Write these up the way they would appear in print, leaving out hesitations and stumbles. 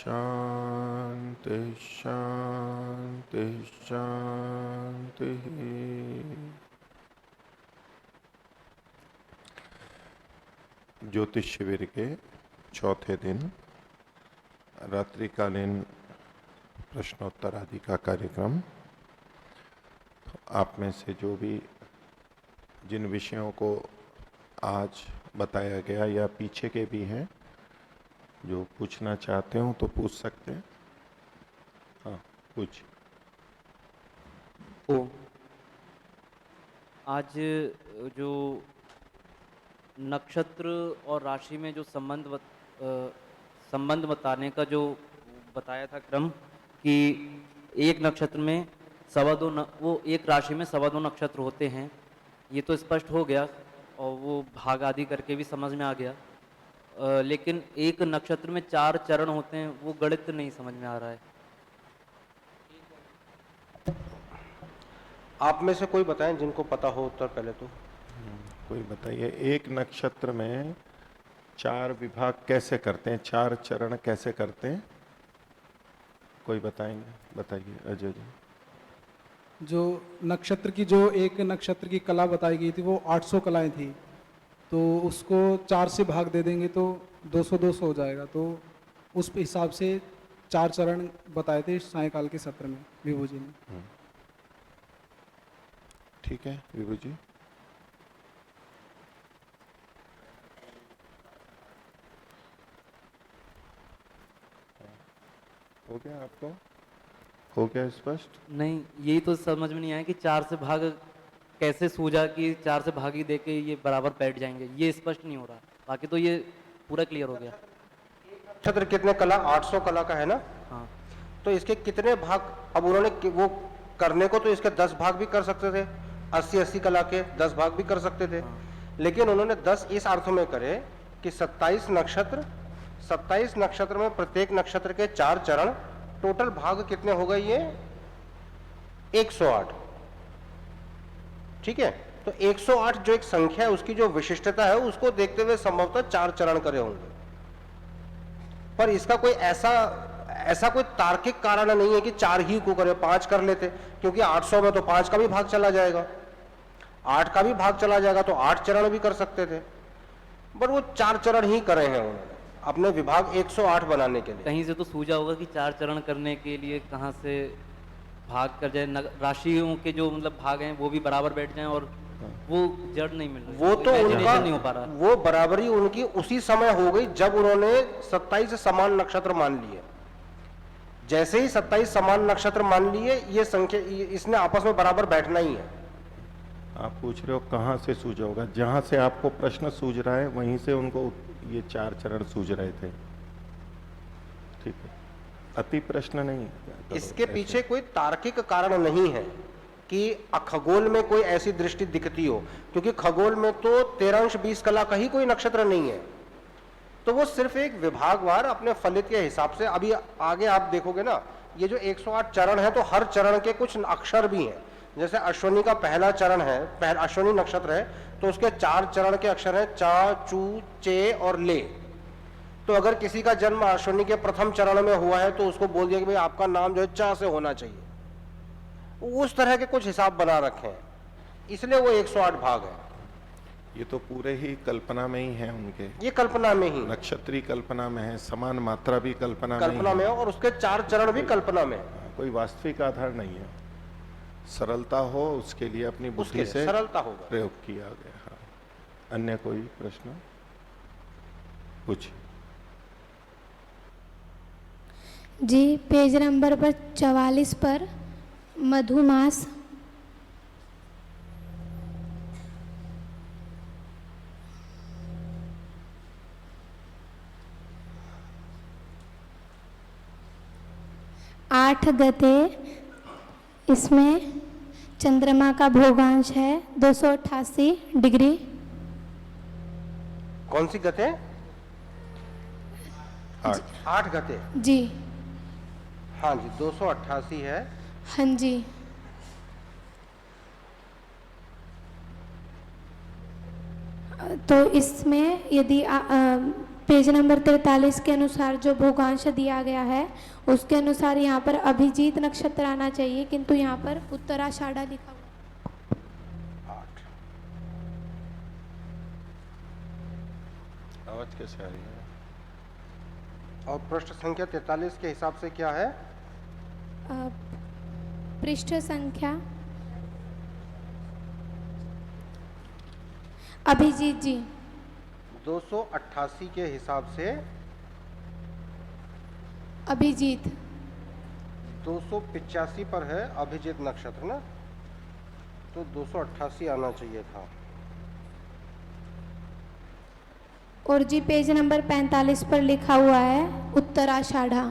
शांति शांति शांति। ज्योतिष शिविर के चौथे दिन रात्रिकालीन प्रश्नोत्तर आदि का कार्यक्रम। तो आप में से जो भी जिन विषयों को आज बताया गया या पीछे के भी हैं जो पूछना चाहते हो तो पूछ सकते हैं। हाँ, पूछ। तो आज जो नक्षत्र और राशि में जो संबंध बताने का जो बताया था क्रम कि एक नक्षत्र में वो एक राशि में 2.25 नक्षत्र होते हैं, ये तो स्पष्ट हो गया और वो भाग आदि करके भी समझ में आ गया। लेकिन एक नक्षत्र में 4 चरण होते हैं, वो गणित नहीं समझ में आ रहा है। आप में से कोई बताएं जिनको पता हो उत्तर पहले तो। कोई बताइए, एक नक्षत्र में 4 विभाग कैसे करते हैं, 4 चरण कैसे करते हैं? कोई बताएंगे? बताइए अजय जी। जो नक्षत्र की जो एक नक्षत्र की कला बताई गई थी वो 800 कलाएं थी, तो उसको 4 से भाग दे देंगे तो 200-200 हो जाएगा। तो उस हिसाब से 4 चरण बताए थे सायकाल के सत्र में विभू जी ने। ठीक है विभू जी। हो गया आपको? हो गया स्पष्ट? नहीं, यही तो समझ में नहीं आया कि 4 से भाग कैसे सूझा कि 4 से भागी दे के ये बराबर बैठ जाएंगे, ये स्पष्ट नहीं हो रहा। बाकी तो ये पूरा क्लियर हो गया। नक्षत्र कितने कला? 800 कला का है ना। हाँ, तो इसके कितने भाग? अब उन्होंने वो करने को तो इसके 10 भाग भी कर सकते थे, 80-80 कला के 10 भाग भी कर सकते थे। लेकिन उन्होंने 10 इस अर्थ में करे कि 27 नक्षत्र में प्रत्येक नक्षत्र के 4 चरण, टोटल भाग कितने हो गए? ये 108। ठीक है, तो 108 जो एक संख्या है उसकी जो विशिष्टता है उसको देखते हुए संभवतः 4 चरण करे होंगे। पर इसका कोई ऐसा कोई तार्किक कारण नहीं है कि 4 ही को करे, 5 कर लेते, क्योंकि 800 में तो 5 का भी भाग चला जाएगा, 8 का भी भाग चला जाएगा, तो 8 चरण भी कर सकते थे। पर वो 4 चरण ही करे हैं उन्होंने अपने विभाग 108 बनाने के लिए। कहीं से तो सूझा होगा कि 4 चरण करने के लिए कहाँ से भाग कर जाए, राशियों के जो मतलब भाग हैं वो भी बराबर बैठ जाएं और वो जड़ नहीं मिल रही, वो तो उनका नहीं हो पा रहा। वो बराबरी उनकी उसी समय हो गई जब उन्होंने 27 समान नक्षत्र मान लिए। जैसे ही 27 समान नक्षत्र मान लिए, ये संख्या इसने आपस में बराबर बैठना ही है। आप पूछ रहे हो कहाँ से सूझा होगा? जहां से आपको प्रश्न सूझ रहा है वहीं से उनको ये 4 चरण सूझ रहे थे। ठीक है, अति प्रश्न नहीं। इसके पीछे कोई तार्किक कारण नहीं है कि खगोल में कोई ऐसी दृष्टि दिखती हो, क्योंकि खगोल में तो 13-20 कला का ही कोई नक्षत्र नहीं है। तो वो सिर्फ एक विभागवार अपने फलित के हिसाब से। अभी आगे आप देखोगे ना, ये जो 108 चरण है तो हर चरण के कुछ अक्षर भी हैं। जैसे अश्विनी का पहला चरण है, अश्विनी नक्षत्र है, तो उसके 4 चरण के अक्षर हैं चा, चू, चे और ले। तो अगर किसी का जन्म अश्विनी के प्रथम चरण में हुआ है तो उसको बोल दिया कि भाई आपका नाम जो है चा से होना चाहिए। उस तरह के कुछ हिसाब बना रखे हैं, इसलिए वो 108 भाग है। ये तो पूरे ही कल्पना में ही है उनके। ये कल्पना में ही, नक्षत्री कल्पना में है, समान मात्रा भी कल्पना में है और उसके 4 चरण भी कल्पना में है। कोई वास्तविक आधार नहीं है। सरलता हो उसके लिए अपनी बुद्धि से सरलता होगा, प्रयोग किया गया। हाँ, अन्य कोई प्रश्न पूछ जी। पेज नंबर पर 44 पर मधुमास, आठ गते, इसमें चंद्रमा का भोगांश है 288 डिग्री। कौन सी गते? 8 गते जी। हाँ जी, 288 है। हाँ जी। तो इसमें यदि पेज नंबर 43 के अनुसार जो भोगांश दिया गया है उसके अनुसार यहाँ पर अभिजीत नक्षत्र आना चाहिए, किंतु यहाँ पर उत्तराषाढ़ा लिखा हुआ। 8 आवाज कैसे आ रही है? और पृष्ठ संख्या 43 के हिसाब से क्या है? पृष्ठ संख्या अभिजीत जी 288 के हिसाब से अभिजीत 285 पर है अभिजीत नक्षत्र ना, तो 288 आना चाहिए था। और जी पेज नंबर 45 पर लिखा हुआ है उत्तराषाढ़ा।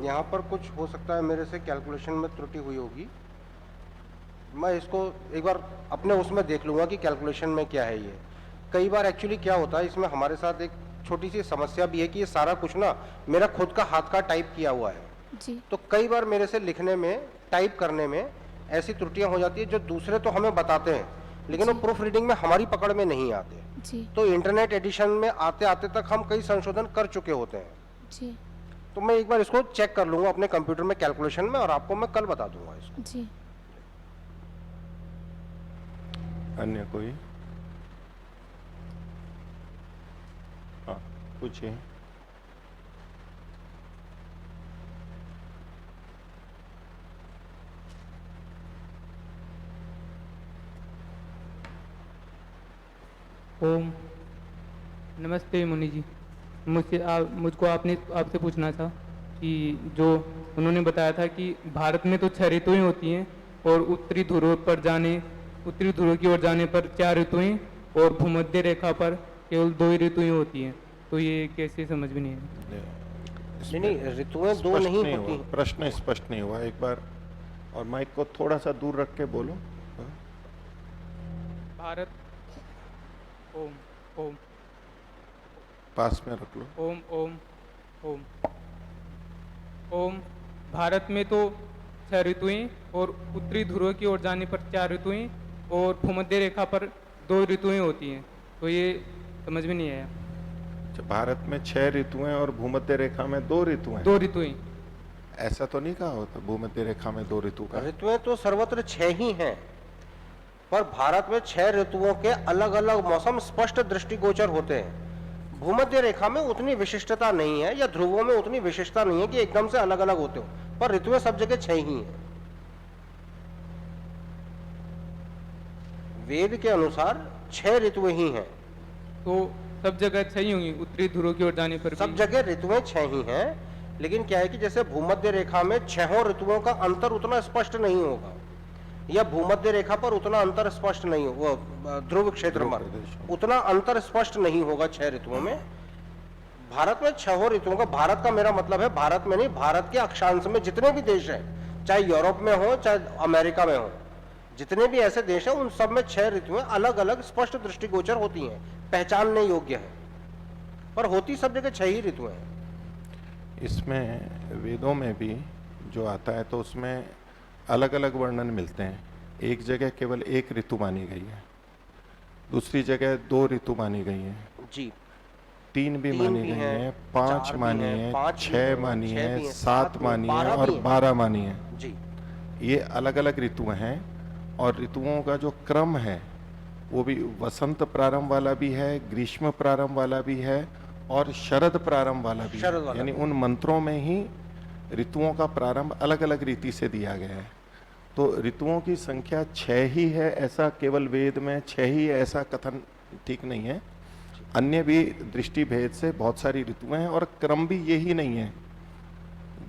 यहाँ पर कुछ हो सकता है मेरे से कैलकुलेशन में त्रुटि हुई होगी। मैं इसको एक बार अपने उसमें देख लूंगा कि कैलकुलेशन में क्या है ये। कई बार एक्चुअली क्या होता है इसमें हमारे साथ एक छोटी सी समस्या भी है कि ये सारा कुछ ना मेरा खुद का हाथ का टाइप किया हुआ है जी। तो कई बार मेरे से लिखने में टाइप करने में ऐसी त्रुटियां हो जाती है जो दूसरे तो हमें बताते हैं लेकिन वो प्रूफ रीडिंग में हमारी पकड़ में नहीं आते जी। तो इंटरनेट एडिशन में आते आते तक हम कई संशोधन कर चुके होते हैं। जी तो मैं एक बार इसको चेक कर लूंगा अपने कंप्यूटर में कैलकुलेशन में और आपको मैं कल बता दूंगा इसको। जी। अन्य कोई? हाँ पूछिए। ओम नमस्ते मुनि जी, मुझको आपसे पूछना था कि जो उन्होंने बताया था कि भारत में तो 6 ऋतुएं होती हैं और उत्तरी ध्रुव की ओर जाने पर 4 ऋतुएं और भूमध्य रेखा पर केवल 2 ही ऋतुएं होती हैं, तो ये कैसे समझ में नहीं है? नहीं ऋतुएं 2 नहीं होती। प्रश्न स्पष्ट नहीं हुआ, एक बार और माइक को थोड़ा सा दूर रख के बोलो। भारत ओम ओम पास में रख लो। ओम ओम ओम ओम भारत में तो 6 ऋतुएं और उत्तरी ध्रुव की ओर जाने पर 4 ऋतुएं और भूमध्य रेखा पर 2 ऋतुएं होती हैं, तो ये समझ में नहीं आया। भारत में 6 ऋतुएं और भूमध्य रेखा में 2 ऋतुएं। 2 ऋतुएं ऐसा तो नहीं कहा होता भूमध्य रेखा में 2 ऋतु का? ऋतुएं तो सर्वत्र 6 ही हैं, पर भारत में 6 ऋतुओं के अलग अलग मौसम स्पष्ट दृष्टिगोचर होते हैं। भूमध्य रेखा में उतनी विशिष्टता नहीं है या ध्रुवों में उतनी विशिष्टता नहीं है कि एकदम से अलग अलग होते हो, पर ऋतुएं सब जगह 6 ही हैं। वेद के अनुसार 6 ऋतुएं ही हैं। तो सब जगह 6 ही होंगी, उत्तरी ध्रुव की ओर जाने पर सब भी? जगह ऋतुएं 6 ही हैं, लेकिन क्या है कि जैसे भूमध्य रेखा में 6 ऋतुओं का अंतर उतना स्पष्ट नहीं होगा या भूमध्य रेखा पर उतना अंतर स्पष्ट नहीं होगा, ध्रुव क्षेत्र में उतना अंतर स्पष्ट नहीं होगा 6 ऋतुओं में। भारत में 6 ऋतुओं का, भारत का मेरा मतलब है भारत में नहीं, भारत के अक्षांश में जितने भी देश हैं, चाहे यूरोप में हो चाहे अमेरिका में हो, जितने भी ऐसे देश हैं उन सब में 6 ऋतुएं अलग अलग स्पष्ट दृष्टिगोचर होती हैं, पहचानने योग्य है, पर होती सब जगह 6 ही ऋतुएं हैं। इसमें वेदों में भी जो आता है तो उसमें अलग अलग वर्णन मिलते हैं। एक जगह केवल 1 ऋतु मानी गई है, दूसरी जगह 2 ऋतु मानी गई है जी, 3 भी मानी गई है, 5 मानी है, 6 मानी है, 7 मानी है और 12 मानी है जी। ये अलग अलग ऋतुएं हैं और ऋतुओं का जो क्रम है वो भी वसंत प्रारंभ वाला भी है, ग्रीष्म प्रारंभ वाला भी है और शरद प्रारंभ वाला भी शरद है। वाला यानी उन मंत्रों में ही ऋतुओं का प्रारंभ अलग अलग रीति से दिया गया है। तो ऋतुओं की संख्या 6 ही है, ऐसा केवल वेद में 6 ही है ऐसा कथन ठीक नहीं है। अन्य भी दृष्टि भेद से बहुत सारी ऋतुएं हैं और क्रम भी यही नहीं है।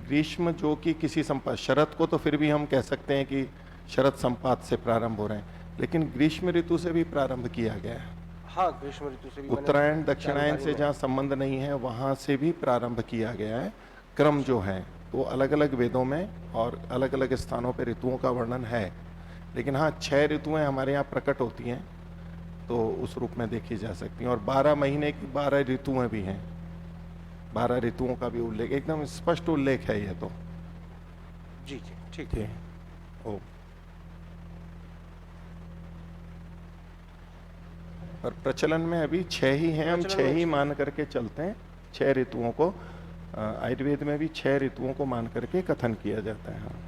ग्रीष्म जो कि किसी संपात, शरद को तो फिर भी हम कह सकते हैं कि शरद संपात से प्रारंभ हो रहे हैं, लेकिन ग्रीष्म ऋतु से भी प्रारंभ किया गया है। हाँ, ग्रीष्म ऋतु से भी उत्तरायण दक्षिणायन से जहाँ संबंध नहीं है वहां से भी प्रारंभ किया गया है। क्रम जो है वो अलग अलग वेदों में और अलग अलग स्थानों पर ऋतुओं का वर्णन है, लेकिन हाँ 6 ऋतुएं हमारे यहाँ प्रकट होती हैं तो उस रूप में देखी जा सकती हैं। और 12 महीने की 12 ऋतुएं भी हैं, 12 ऋतुओं का भी उल्लेख, एकदम स्पष्ट उल्लेख है ये तो। जी जी ठीक ठीक है। ओ और प्रचलन में अभी 6 ही हैं, हम प्रचलन 6 में ही 6 मान करके चलते हैं। 6 ऋतुओं को आयुर्वेद में भी 6 ऋतुओं को मान करके कथन किया जाता है। हाँ,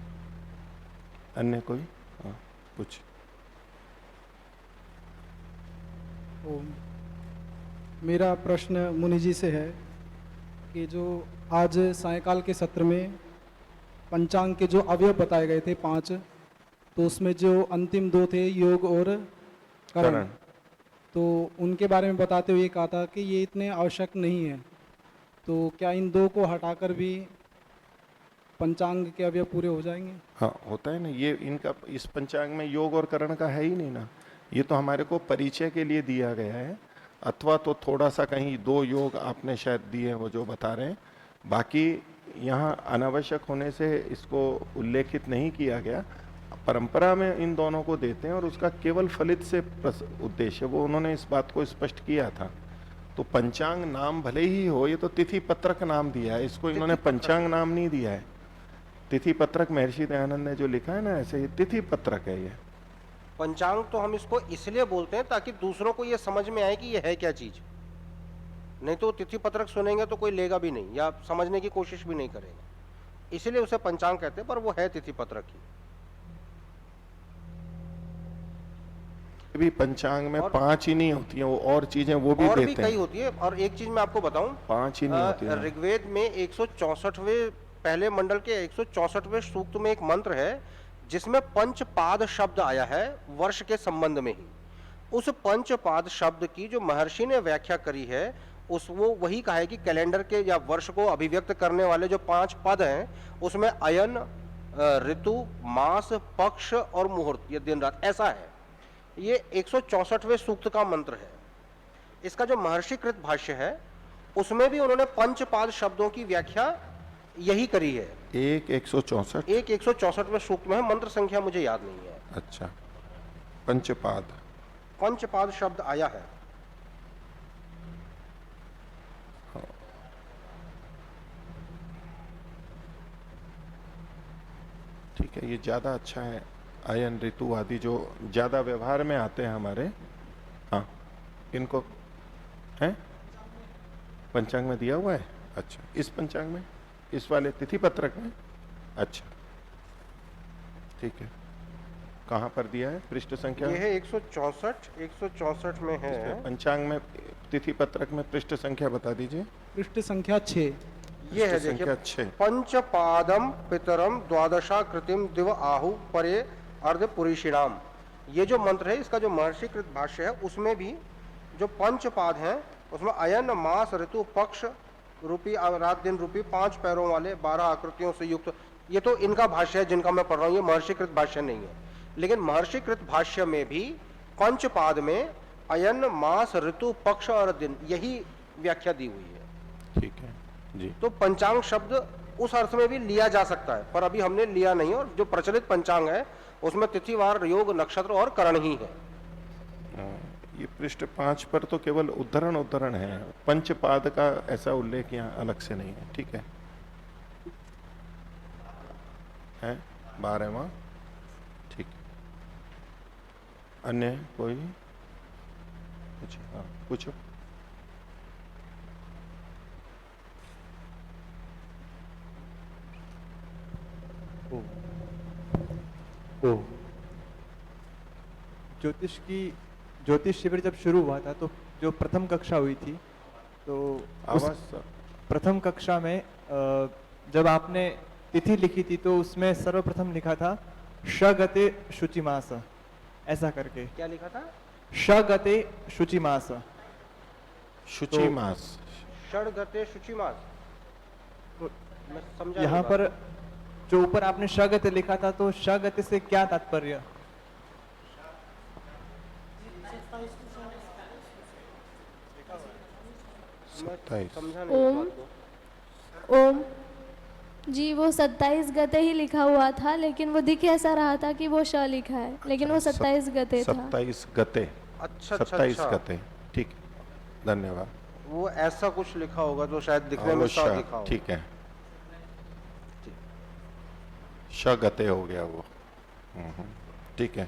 अन्य कोई? हाँ, कुछ? तो मेरा प्रश्न मुनि जी से है कि जो आज सायकाल के सत्र में पंचांग के जो अवयव बताए गए थे 5, तो उसमें जो अंतिम 2 थे योग और करण, करण। तो उनके बारे में बताते हुए कहा था कि ये इतने आवश्यक नहीं है, तो क्या इन 2 को हटाकर भी पंचांग के अवयव पूरे हो जाएंगे? हाँ, होता है ना, ये इनका इस पंचांग में योग और करण का है ही नहीं ना, ये तो हमारे को परिचय के लिए दिया गया है, अथवा तो थोड़ा सा कहीं 2 योग आपने शायद दिए हैं वो जो बता रहे हैं, बाकी यहाँ अनावश्यक होने से इसको उल्लेखित नहीं किया गया। परंपरा में इन दोनों को देते हैं और उसका केवल फलित से उद्देश्य, वो उन्होंने इस बात को स्पष्ट किया था। तो पंचांग नाम भले ही हो, ये तो तिथि पत्रक नाम दिया है, इसको इन्होंने पंचांग नाम नहीं दिया है। तिथि पत्रक महर्षि दयानंद ने जो लिखा है ना, ऐसे ये तिथि पत्रक है ये। पंचांग तो हम इसको इसलिए बोलते हैं ताकि दूसरों को ये समझ में आए कि ये है क्या चीज, नहीं तो तिथि पत्रक सुनेंगे तो कोई लेगा भी नहीं या समझने की कोशिश भी नहीं करेगा, इसलिए उसे पंचांग कहते हैं, पर वो है तिथि पत्रक ही। भी पंचांग में और 5 ही नहीं होती हैं, वो और चीजें वो भी और भी देते कई हैं। होती है। और एक चीज मैं आपको बताऊं, 5 ही नहीं होती हैं। ऋग्वेद में 164वें पहले मंडल के 164वें सूक्त में एक मंत्र है जिसमें पंचपाद शब्द आया है वर्ष के संबंध में ही। उस पंचपाद शब्द की जो महर्षि ने व्याख्या करी है, उस वो वही कहा है कि कैलेंडर के या वर्ष को अभिव्यक्त करने वाले जो 5 पद हैं, उसमें अयन, ऋतु, मास, पक्ष और मुहूर्त, ये दिन रात, ऐसा है। ये 164वें सूक्त का मंत्र है। इसका जो महर्षिकृत भाष्य है उसमें भी उन्होंने पंचपाद शब्दों की व्याख्या यही करी है। 164। एक 164वें सूक्त में है, मंत्र संख्या मुझे याद नहीं है। अच्छा, पंचपाद। पंचपाद शब्द आया है। ठीक है, ये ज्यादा अच्छा है। अयन, ऋतु आदि जो ज्यादा व्यवहार में आते हैं हमारे। हाँ, इनको है पंचांग में दिया हुआ है। अच्छा, इस पंचांग में, इस वाले तिथि पत्रक में। अच्छा, ठीक है, कहाँ पर दिया है? पृष्ठ संख्या ये है 164 में है। पंचांग में तिथि पत्रक में पृष्ठ संख्या बता दीजिए। पृष्ठ संख्या 6। ये है, पृष्ठ देखिए, संख्या 6। पंचपादम पितरम द्वादशाकृतिम दिव आहु परे अर्ध पुरीषिणाम। ये जो मंत्र है, इसका जो महर्षिकृत भाष्य है उसमें भी जो पंचपाद हैं उसमें अयन, मास, ऋतु, पक्ष रूपी, रात दिन रूपी 5 पैरों वाले 12 आकृतियों से युक्त, ये तो इनका भाष्य है जिनका मैं पढ़ रहा हूँ, ये महर्षिकृत भाष्य नहीं है। लेकिन महर्षिकृत भाष्य में भी पंचपाद में अयन, मास, ऋतु, पक्ष और दिन, यही व्याख्या दी हुई है। ठीक है जी। तो पंचांग शब्द उस अर्थ में भी लिया जा सकता है, पर अभी हमने लिया नहीं। और जो प्रचलित पंचांग है उसमें तिथिवार, योग, नक्षत्र और करण ही है। ये पृष्ठ 5 पर तो केवल उद्धरण है, पंचपाद का ऐसा उल्लेख यहाँ अलग से नहीं है। ठीक है 12वां। ठीक है, अन्य कोई कुछ? हाँ, पूछो। ज्योतिष शिविर जब शुरू हुआ था तो जो प्रथम कक्षा हुई थी, तो आवाज प्रथम कक्षा में जब आपने तिथि लिखी थी तो उसमें सर्वप्रथम लिखा था शगते शुचिमास, ऐसा करके। क्या लिखा था? शगते शुचिमास। शुचि मास। षडगते शुचिमास। तो मैं समझा यहाँ नहीं पर बात। जो ऊपर आपने शगते लिखा था, तो शगते से क्या तात्पर्य? मैं 27। समझा नहीं ओम। बात को। ओम जी, वो 27 गते ही लिखा हुआ था, लेकिन वो दिख ऐसा रहा था कि वो श लिखा है, लेकिन वो 27 गते था। 27 गते। अच्छा 27 अच्छा, गते, ठीक है, धन्यवाद। वो ऐसा कुछ लिखा होगा तो शायद दिखने में सा दिखा होगा। ठीक है, श गते हो गया वो। ठीक है,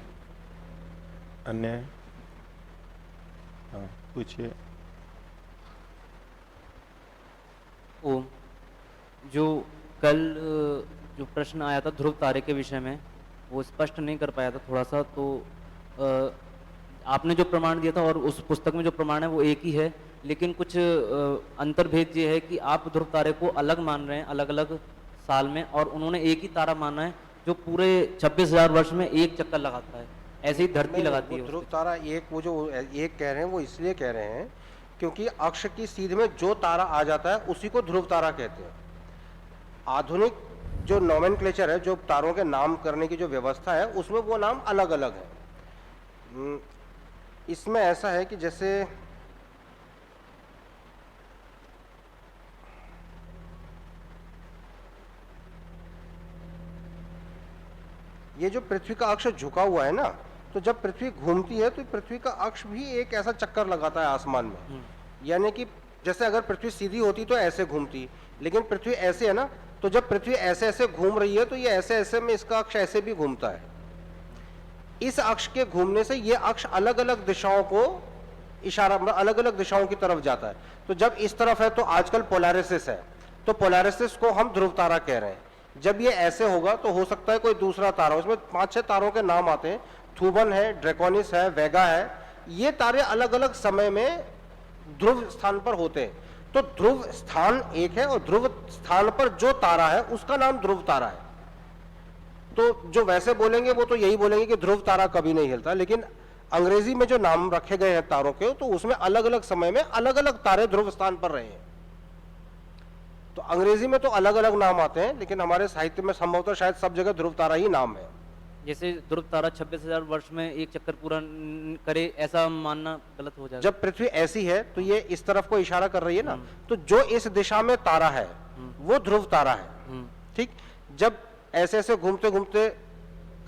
अन्य? हाँ, पूछिए। ओम, जो कल जो प्रश्न आया था ध्रुव तारे के विषय में, वो स्पष्ट नहीं कर पाया था थोड़ा सा, तो आपने जो प्रमाण दिया था और उस पुस्तक में जो प्रमाण है वो एक ही है, लेकिन कुछ अंतर्भेद ये है कि आप ध्रुव तारे को अलग मान रहे हैं अलग अलग साल में, और उन्होंने एक ही तारा माना है जो पूरे 26,000 वर्ष में एक चक्कर लगाता है, ऐसे ही धरती नहीं, लगाती वो है ध्रुव उसके। तारा एक, वो जो एक कह रहे हैं वो इसलिए कह रहे हैं क्योंकि अक्ष की सीध में जो तारा आ जाता है उसी को ध्रुव तारा कहते हैं। आधुनिक जो नोमेनक्लेचर है, जो तारों के नाम करने की जो व्यवस्था है, उसमें वो नाम अलग अलग है। इसमें ऐसा है कि जैसे ये जो पृथ्वी का अक्ष झुका हुआ है ना, तो जब पृथ्वी घूमती है तो पृथ्वी का अक्ष भी एक ऐसा चक्कर लगाता है आसमान में। यानी कि जैसे अगर पृथ्वी सीधी होती तो ऐसे घूमती, लेकिन पृथ्वी ऐसे है ना, तो जब पृथ्वी ऐसे ऐसे घूम रही है तो ये ऐसे ऐसे में इसका अक्ष ऐसे भी घूमता है। इस अक्ष के घूमने से ये अक्ष अलग अलग दिशाओं को इशारा, अलग अलग दिशाओं की तरफ जाता है। तो जब इस तरफ है तो आजकल पोलैरिसिस है, तो पोलैरिसिस को हम ध्रुव तारा कह रहे हैं। जब ये ऐसे होगा तो हो सकता है कोई दूसरा तारा, उसमें 5-6 तारों के नाम आते हैं, थूबन है, ड्रैकोनिस है, वेगा है। ये तारे अलग अलग समय में ध्रुव स्थान पर होते हैं। तो ध्रुव स्थान एक है और ध्रुव स्थान पर जो तारा है उसका नाम ध्रुव तारा है। तो जो वैसे बोलेंगे वो तो यही बोलेंगे कि ध्रुव तारा कभी नहीं हिलता, लेकिन अंग्रेजी में जो नाम रखे गए हैं तारों के, तो उसमें अलग अलग समय में अलग अलग तारे ध्रुव स्थान पर रहे हैं। तो अंग्रेजी में तो अलग अलग नाम आते हैं, लेकिन हमारे साहित्य में संभवतः शायद सब जगह ध्रुव तारा ही नाम है। जैसे ध्रुव तारा 26,000 वर्ष में एक चक्कर पूरा करे, ऐसा मानना गलत हो जाएगा। जब पृथ्वी ऐसी है तो ये इस तरफ को इशारा कर रही है ना, तो जो इस दिशा में तारा है वो ध्रुव तारा है। ठीक, जब ऐसे ऐसे घूमते घूमते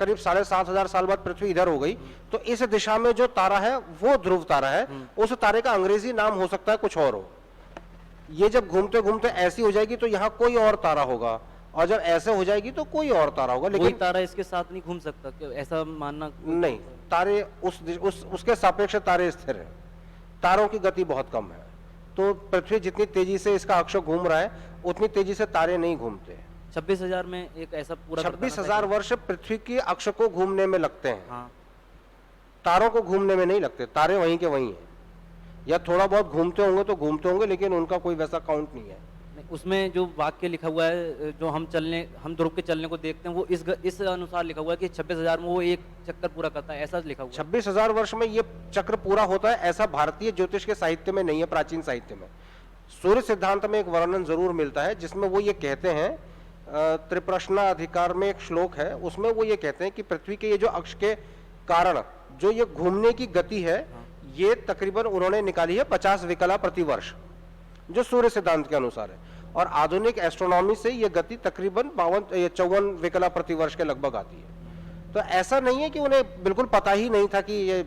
करीब 7,500 साल बाद पृथ्वी इधर हो गई, तो इस दिशा में जो तारा है वो ध्रुव तारा है। उस तारे का अंग्रेजी नाम हो सकता है कुछ और हो। ये जब घूमते घूमते ऐसी हो जाएगी तो यहाँ कोई और तारा होगा, और जब ऐसे हो जाएगी तो कोई और तारा होगा। लेकिन तारा इसके साथ नहीं घूम सकता, ऐसा मानना नहीं, तारे उसके सापेक्ष तारे स्थिर हैं। तारों की गति बहुत कम है, तो पृथ्वी जितनी तेजी से इसका अक्ष घूम रहा है उतनी तेजी से तारे नहीं घूमते। 26,000 में एक ऐसा पूरा 26,000 वर्ष पृथ्वी के अक्ष को घूमने में लगते हैं। हाँ। तारों को घूमने में नहीं लगते, तारे वहीं के वहीं हैं। या थोड़ा बहुत घूमते होंगे तो घूमते होंगे, लेकिन उनका कोई वैसा काउंट नहीं है। उसमें जो वाक्य लिखा हुआ है, जो हम ध्रुव के चलने को देखते हैं, वो इस अनुसार लिखा हुआ है कि 26,000 में वो एक चक्कर पूरा करता है, ऐसा लिखा हुआ है। 26,000 वर्ष में ये चक्र पूरा होता है, ऐसा भारतीय ज्योतिष के साहित्य में नहीं है। प्राचीन साहित्य में सूर्य सिद्धांत में एक वर्णन जरूर मिलता है, जिसमें वो ये कहते हैं, त्रिप्रश्नाधिकार में एक श्लोक है, उसमें वो ये कहते हैं कि पृथ्वी के ये जो अक्ष के कारण जो ये घूमने की गति है, ये तकरीबन उन्होंने निकाली है 50 विकला प्रति वर्ष, जो सूर्य सिद्धांत के अनुसार है। और आधुनिक एस्ट्रोनॉमी से ये गति तकरीबन 54 विकला प्रति वर्ष के लगभग आती है। तो ऐसा नहीं है कि उन्हें बिल्कुल पता ही नहीं था कि ये,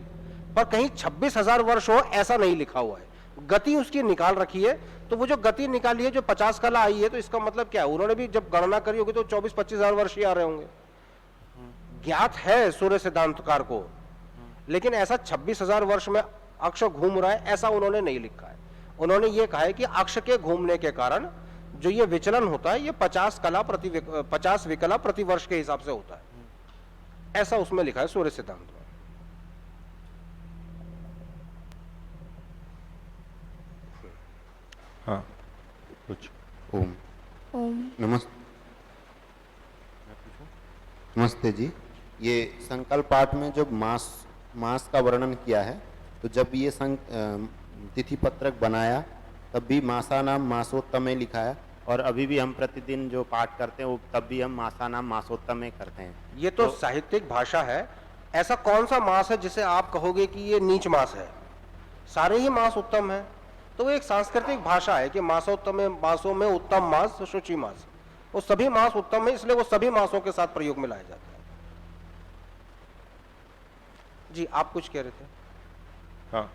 पर कहीं 26,000 वर्ष हो ऐसा नहीं लिखा हुआ है। गति उसकी निकाल रखी है, तो वो जो गति निकाली है, जो 50 कला आई है, तो इसका मतलब क्या है, उन्होंने भी जब गणना करी होगी तो 24-25,000 वर्ष ही आ रहे होंगे। ज्ञात है सूर्य सिद्धांतकार को, लेकिन ऐसा 26,000 वर्ष में अक्ष घूम रहा है ऐसा उन्होंने नहीं लिखा है। उन्होंने ये कहा है कि अक्ष के घूमने के कारण जो ये विचलन होता है, ये 50 विकला प्रति वर्ष के हिसाब से होता है, ऐसा उसमें लिखा है सूर्य सिद्धांत में। हाँ, कुछ। ओम। नमस्ते जी। ये संकल्प पाठ में जब मास का वर्णन किया है, तो जब ये तिथि पत्रक बनाया तब भी मासानाम मासोत्तमे लिखा है, और अभी भी हम प्रतिदिन जो पाठ करते हैं वो तब भी हम मासानाम मासोत्तमे करते हैं। ये तो साहित्यिक भाषा है। ऐसा कौन सा मास है जिसे आप कहोगे कि ये नीच मास है? सारे ही मास उत्तम है। तो वो एक सांस्कृतिक भाषा है कि मासोत्तमे, मासों में उत्तम मास शुचि मास, वो सभी मास उत्तम है, इसलिए वो सभी मासों के साथ प्रयोग में लाया जाता है। जी, आप कुछ कह रहे थे? हाँ,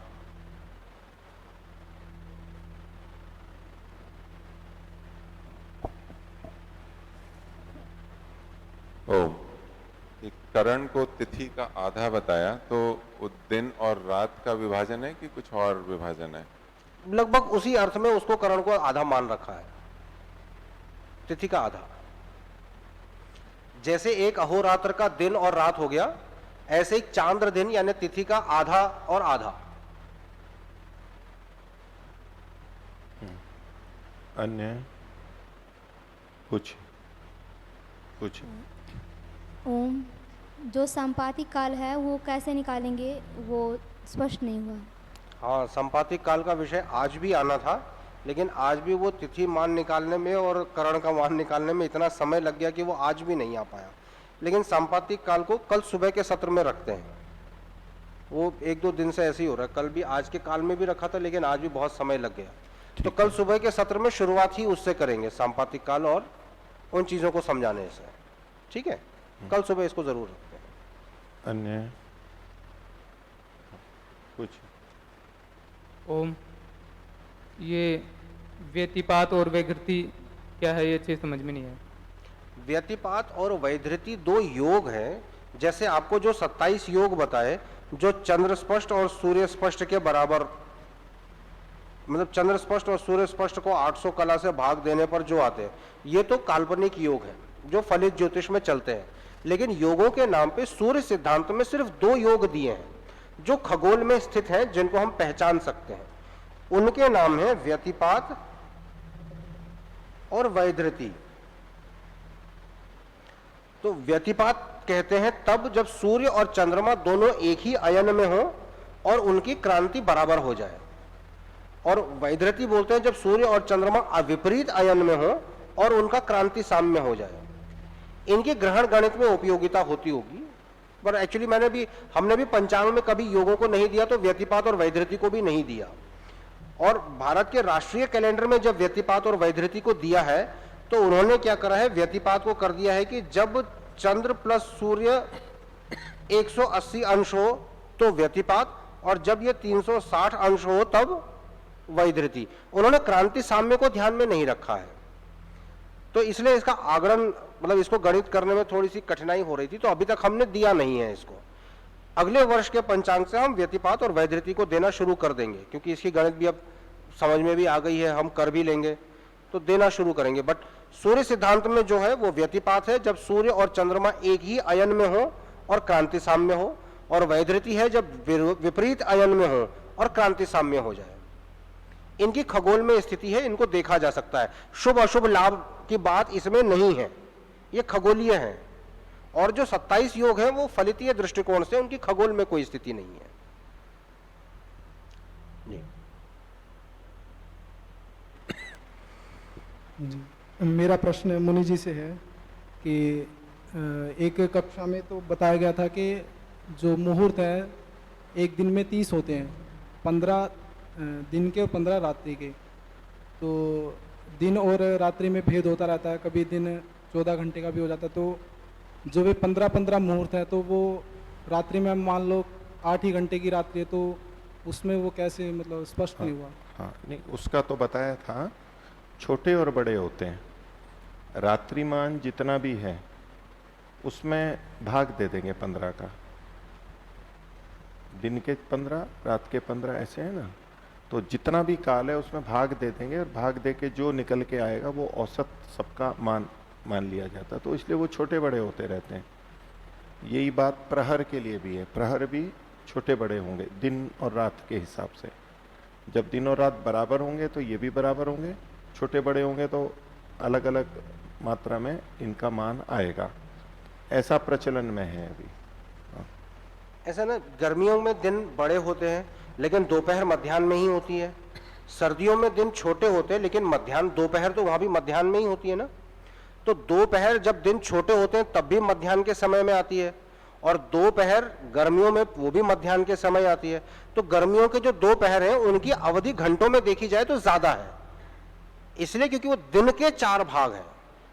ओम, एक करण को तिथि का आधा बताया, तो वो दिन और रात का विभाजन है कि कुछ और विभाजन है? लगभग उसी अर्थ में उसको करण को आधा मान रखा है, तिथि का आधा। जैसे एक अहोरात्र का दिन और रात हो गया, ऐसे ही चांद्र दिन यानी तिथि का आधा और आधा। अन्य कुछ कुछ ओम, जो संपाति काल है वो कैसे निकालेंगे, वो स्पष्ट नहीं हुआ। हाँ, संपातिक काल का विषय आज भी आना था, लेकिन आज भी वो तिथि मान निकालने में और करण का मान निकालने में इतना समय लग गया कि वो आज भी नहीं आ पाया। लेकिन संपातिक काल को कल सुबह के सत्र में रखते हैं। वो 1-2 दिन से ऐसे ही हो रहा है, कल भी आज के काल में भी रखा था, लेकिन आज भी बहुत समय लग गया। तो कल सुबह के सत्र में शुरुआत ही उससे करेंगे, संपातिक काल और उन चीजों को समझाने से। ठीक है, कल सुबह इसको जरूर रखते हैं। अन्य कुछ ओम, ये व्यतिपात और वैकृति क्या है, ये अच्छे समझ में नहीं है। व्यतिपात और वैधृति 2 योग हैं। जैसे आपको जो 27 योग बताए, जो चंद्र स्पष्ट और सूर्य स्पष्ट के बराबर, मतलब चंद्र स्पष्ट और सूर्य स्पष्ट को 800 कला से भाग देने पर जो आते हैं, ये तो काल्पनिक योग है जो फलित ज्योतिष में चलते हैं। लेकिन योगों के नाम पे सूर्य सिद्धांत में सिर्फ 2 योग दिए हैं जो खगोल में स्थित हैं, जिनको हम पहचान सकते हैं। उनके नाम है व्यतिपात और वैधृति। तो व्यतिपात कहते हैं तब जब सूर्य और चंद्रमा दोनों एक ही अयन में हो और उनकी क्रांति बराबर हो जाए, और वैधृति बोलते हैं जब सूर्य और चंद्रमा विपरीत अयन में हो और उनका क्रांति साम्य हो जाए। इनकी ग्रहण गणित में उपयोगिता होती होगी, पर एक्चुअली हमने भी पंचांग में कभी योगों को नहीं दिया, तो व्यतिपात और वैधृति को भी नहीं दिया। और भारत के राष्ट्रीय कैलेंडर में जब व्यतिपात और वैधृति को दिया है, तो उन्होंने क्या करा है, व्यतिपात को कर दिया है कि जब चंद्र प्लस सूर्य 180 अंश हो तो व्यतिपात, और जब ये 360 अंश हो तब वैधृति। उन्होंने क्रांति साम्य को ध्यान में नहीं रखा है, तो इसलिए इसका आगरण, मतलब इसको गणित करने में थोड़ी सी कठिनाई हो रही थी, तो अभी तक हमने दिया नहीं है इसको। अगले वर्ष के पंचांग से हम व्यतिपात और वैधृति को देना शुरू कर देंगे, क्योंकि इसकी गणित भी अब समझ में भी आ गई है, हम कर भी लेंगे, तो देना शुरू करेंगे। बट सूर्य सिद्धांत में जो है वो व्यतिपात है जब सूर्य और चंद्रमा एक ही अयन में हो और क्रांति साम्य हो, और वैधृति है जब विपरीत अयन में हो और क्रांति साम्य हो जाए। इनकी खगोल में स्थिति है, इनको देखा जा सकता है। शुभ अशुभ लाभ की बात इसमें नहीं है, ये खगोलीय है। और जो 27 योग हैं वो फलितीय दृष्टिकोण से उनकी खगोल में कोई स्थिति नहीं है। जी, मेरा प्रश्न मुनि जी से है कि एक कक्षा में तो बताया गया था कि जो मुहूर्त है एक दिन में 30 होते हैं, 15 दिन के और 15 रात्रि के। तो दिन और रात्रि में भेद होता रहता है, कभी दिन 14 घंटे का भी हो जाता है। तो जो वे 15-15 मुहूर्त है, तो वो रात्रि में मान लो 8 ही घंटे की रात्रि है, तो उसमें वो कैसे, मतलब स्पष्ट नहीं हुआ। हाँ, नहीं, उसका तो बताया था, छोटे और बड़े होते हैं। रात्रिमान जितना भी है उसमें भाग दे देंगे 15 का, दिन के 15 रात के 15 ऐसे है ना, तो जितना भी काल है उसमें भाग दे देंगे, और भाग दे के जो निकल के आएगा वो औसत सबका मान लिया जाता, तो इसलिए वो छोटे बड़े होते रहते हैं। यही बात प्रहर के लिए भी है, प्रहर भी छोटे बड़े होंगे दिन और रात के हिसाब से। जब दिन और रात बराबर होंगे तो ये भी बराबर होंगे, छोटे बड़े होंगे तो अलग अलग मात्रा में इनका मान आएगा। ऐसा प्रचलन में है अभी। ऐसा ना, गर्मियों में दिन बड़े होते हैं लेकिन दोपहर मध्याह्न में ही होती है। सर्दियों में दिन छोटे होते हैं लेकिन मध्याह्न, दोपहर तो वहां भी मध्याह्न में ही होती है ना। तो दोपहर जब दिन छोटे होते हैं तब भी मध्याह्न के समय में आती है, और दोपहर गर्मियों में वो भी मध्याह्न के समय आती है। तो गर्मियों के जो दोपहर हैं उनकी अवधि घंटों में देखी जाए तो ज्यादा है, इसलिए क्योंकि वो दिन के 4 भाग हैं।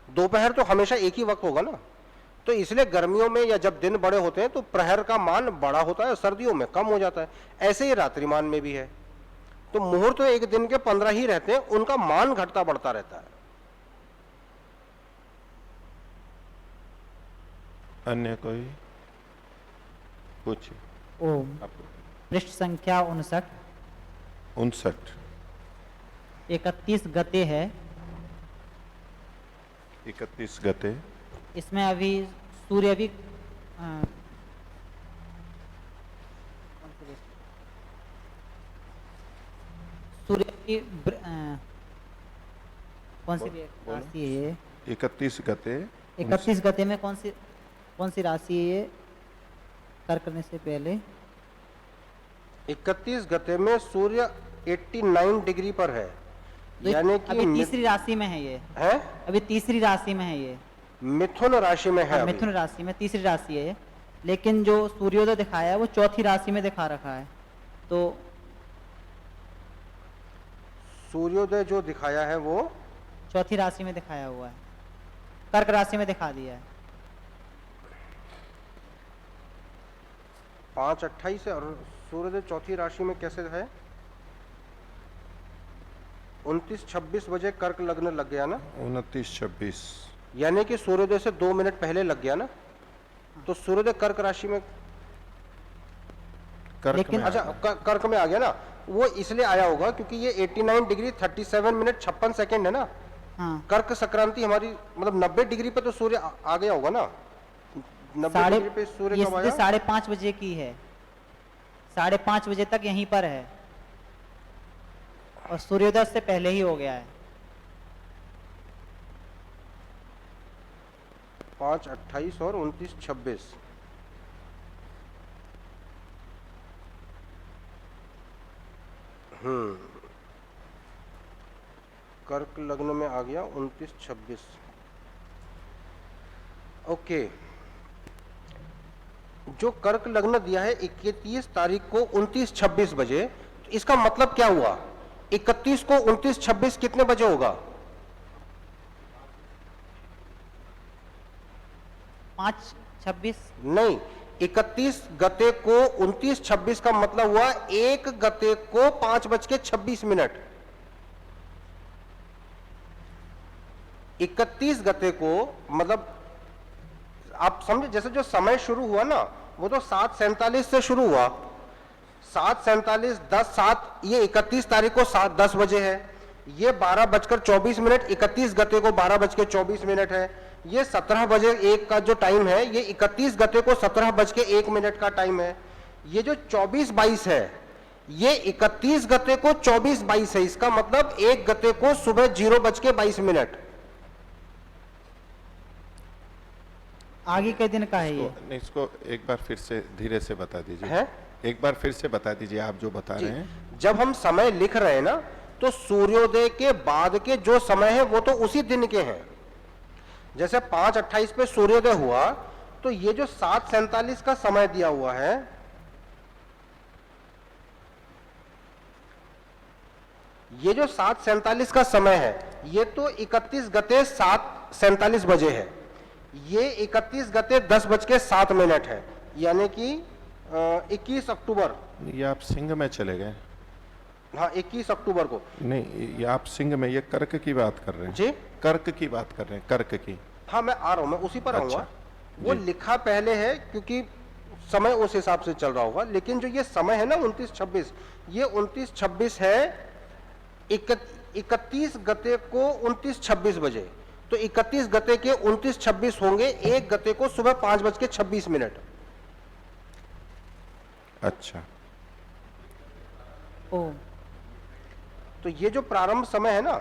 दोपहर तो हमेशा एक ही वक्त होगा ना, तो इसलिए गर्मियों में या जब दिन बड़े होते हैं तो प्रहर का मान बड़ा होता है, सर्दियों में कम हो जाता है। ऐसे ही रात्रिमान में भी है। तो मुहूर्त तो एक दिन के 15 ही रहते हैं, उनका मान घटता बढ़ता रहता है। अन्य कोई पूछिए। ओम। पृष्ठ संख्या 59। 59। 31 गते है। 31 गते। इसमें अभी सूर्य भी सूर्य की कौन सी राशि है ये? 31 गते। 31 गते में कौन सी राशि है ये कर्क करने से पहले? 31 गते में सूर्य 89 डिग्री पर है, तो यानी कि अभी तीसरी राशि में है ये। है अभी तीसरी राशि में है ये। मिथुन राशि में है। मिथुन राशि में तीसरी राशि है ये। लेकिन जो सूर्योदय दिखाया है वो चौथी राशि में दिखा रखा है। तो सूर्योदय जो दिखाया है वो चौथी राशि में दिखाया हुआ है, कर्क राशि में दिखा दिया है। 5:28 है और सूर्योदय चौथी राशि में कैसे है? 29:26 बजे कर्क लग्न लग गया ना। 29-26 यानी कि सूर्योदय से 2 मिनट पहले लग गया ना। तो सूर्योदय कर्क राशि में लेकिन अच्छा कर्क में आ गया ना। वो इसलिए आया होगा क्योंकि ये 89 डिग्री 37 मिनट 56 सेकेंड है ना। हाँ। कर्क संक्रांति हमारी मतलब 90 डिग्री पे तो सूर्य आ गया होगा ना। 90 डिग्री पे सूर्य कब आया? 5:30 बजे की है। 5:30 बजे तक यहीं पर है और सूर्योदय से पहले ही हो गया है। 5:28 और 29:26। कर्क लग्न में आ गया 29-26। ओके, जो कर्क लग्न दिया है 31 तारीख को 29-26 बजे, तो इसका मतलब क्या हुआ? 31 को 29-26 कितने बजे होगा? 5:26 नहीं, 31 गते को 29-26 का मतलब हुआ 1 गते को 5:26। 31 गते को मतलब आप समझे, जैसे जो समय शुरू हुआ ना वो तो 7:47 से शुरू हुआ। 7:47, 10, 7, ये 31 तारीख को 7:10 बजे है। ये 12:24 31 गते को 12:24 है। ये 17 बजे 1 का जो टाइम है, ये 31 गते को 17:01 का टाइम है। ये जो 24-22 है, ये 31 गते को 24-22 है। इसका मतलब 1 गते को सुबह 0:22। आगे के दिन का है ये। इसको एक बार फिर से धीरे से बता दीजिए। है? एक बार फिर से बता दीजिए आप जो बता रहे हैं। जब हम समय लिख रहे हैं ना, तो सूर्योदय के बाद के जो समय है वो तो उसी दिन के हैं। जैसे 5:28 पे सूर्योदय हुआ, तो ये जो 7:47 का समय दिया हुआ है, ये जो 7:47 का समय है, ये तो 31 गते 7:47 बजे है। ये 31 गते 10:07 है, यानी कि 21 अक्टूबर। ये आप सिंह में चले गए। हाँ, 21 अक्टूबर को। नहीं, ये आप सिंह में ये कर्क की बात कर रहे हैं। जी, कर्क की बात कर रहे हैं, कर्क की। हाँ, मैं आ रहा हूं, मैं उसी पर आऊंगा। अच्छा, वो जी। लिखा पहले है क्योंकि समय उस हिसाब से चल रहा होगा। लेकिन जो ये समय है ना 29-26, ये 29-26 है 31 गते को 29-26 बजे। तो 31 गते के 29-26 होंगे 1 गते को सुबह 5:26। अच्छा, ओ, तो ये जो प्रारंभ समय है ना,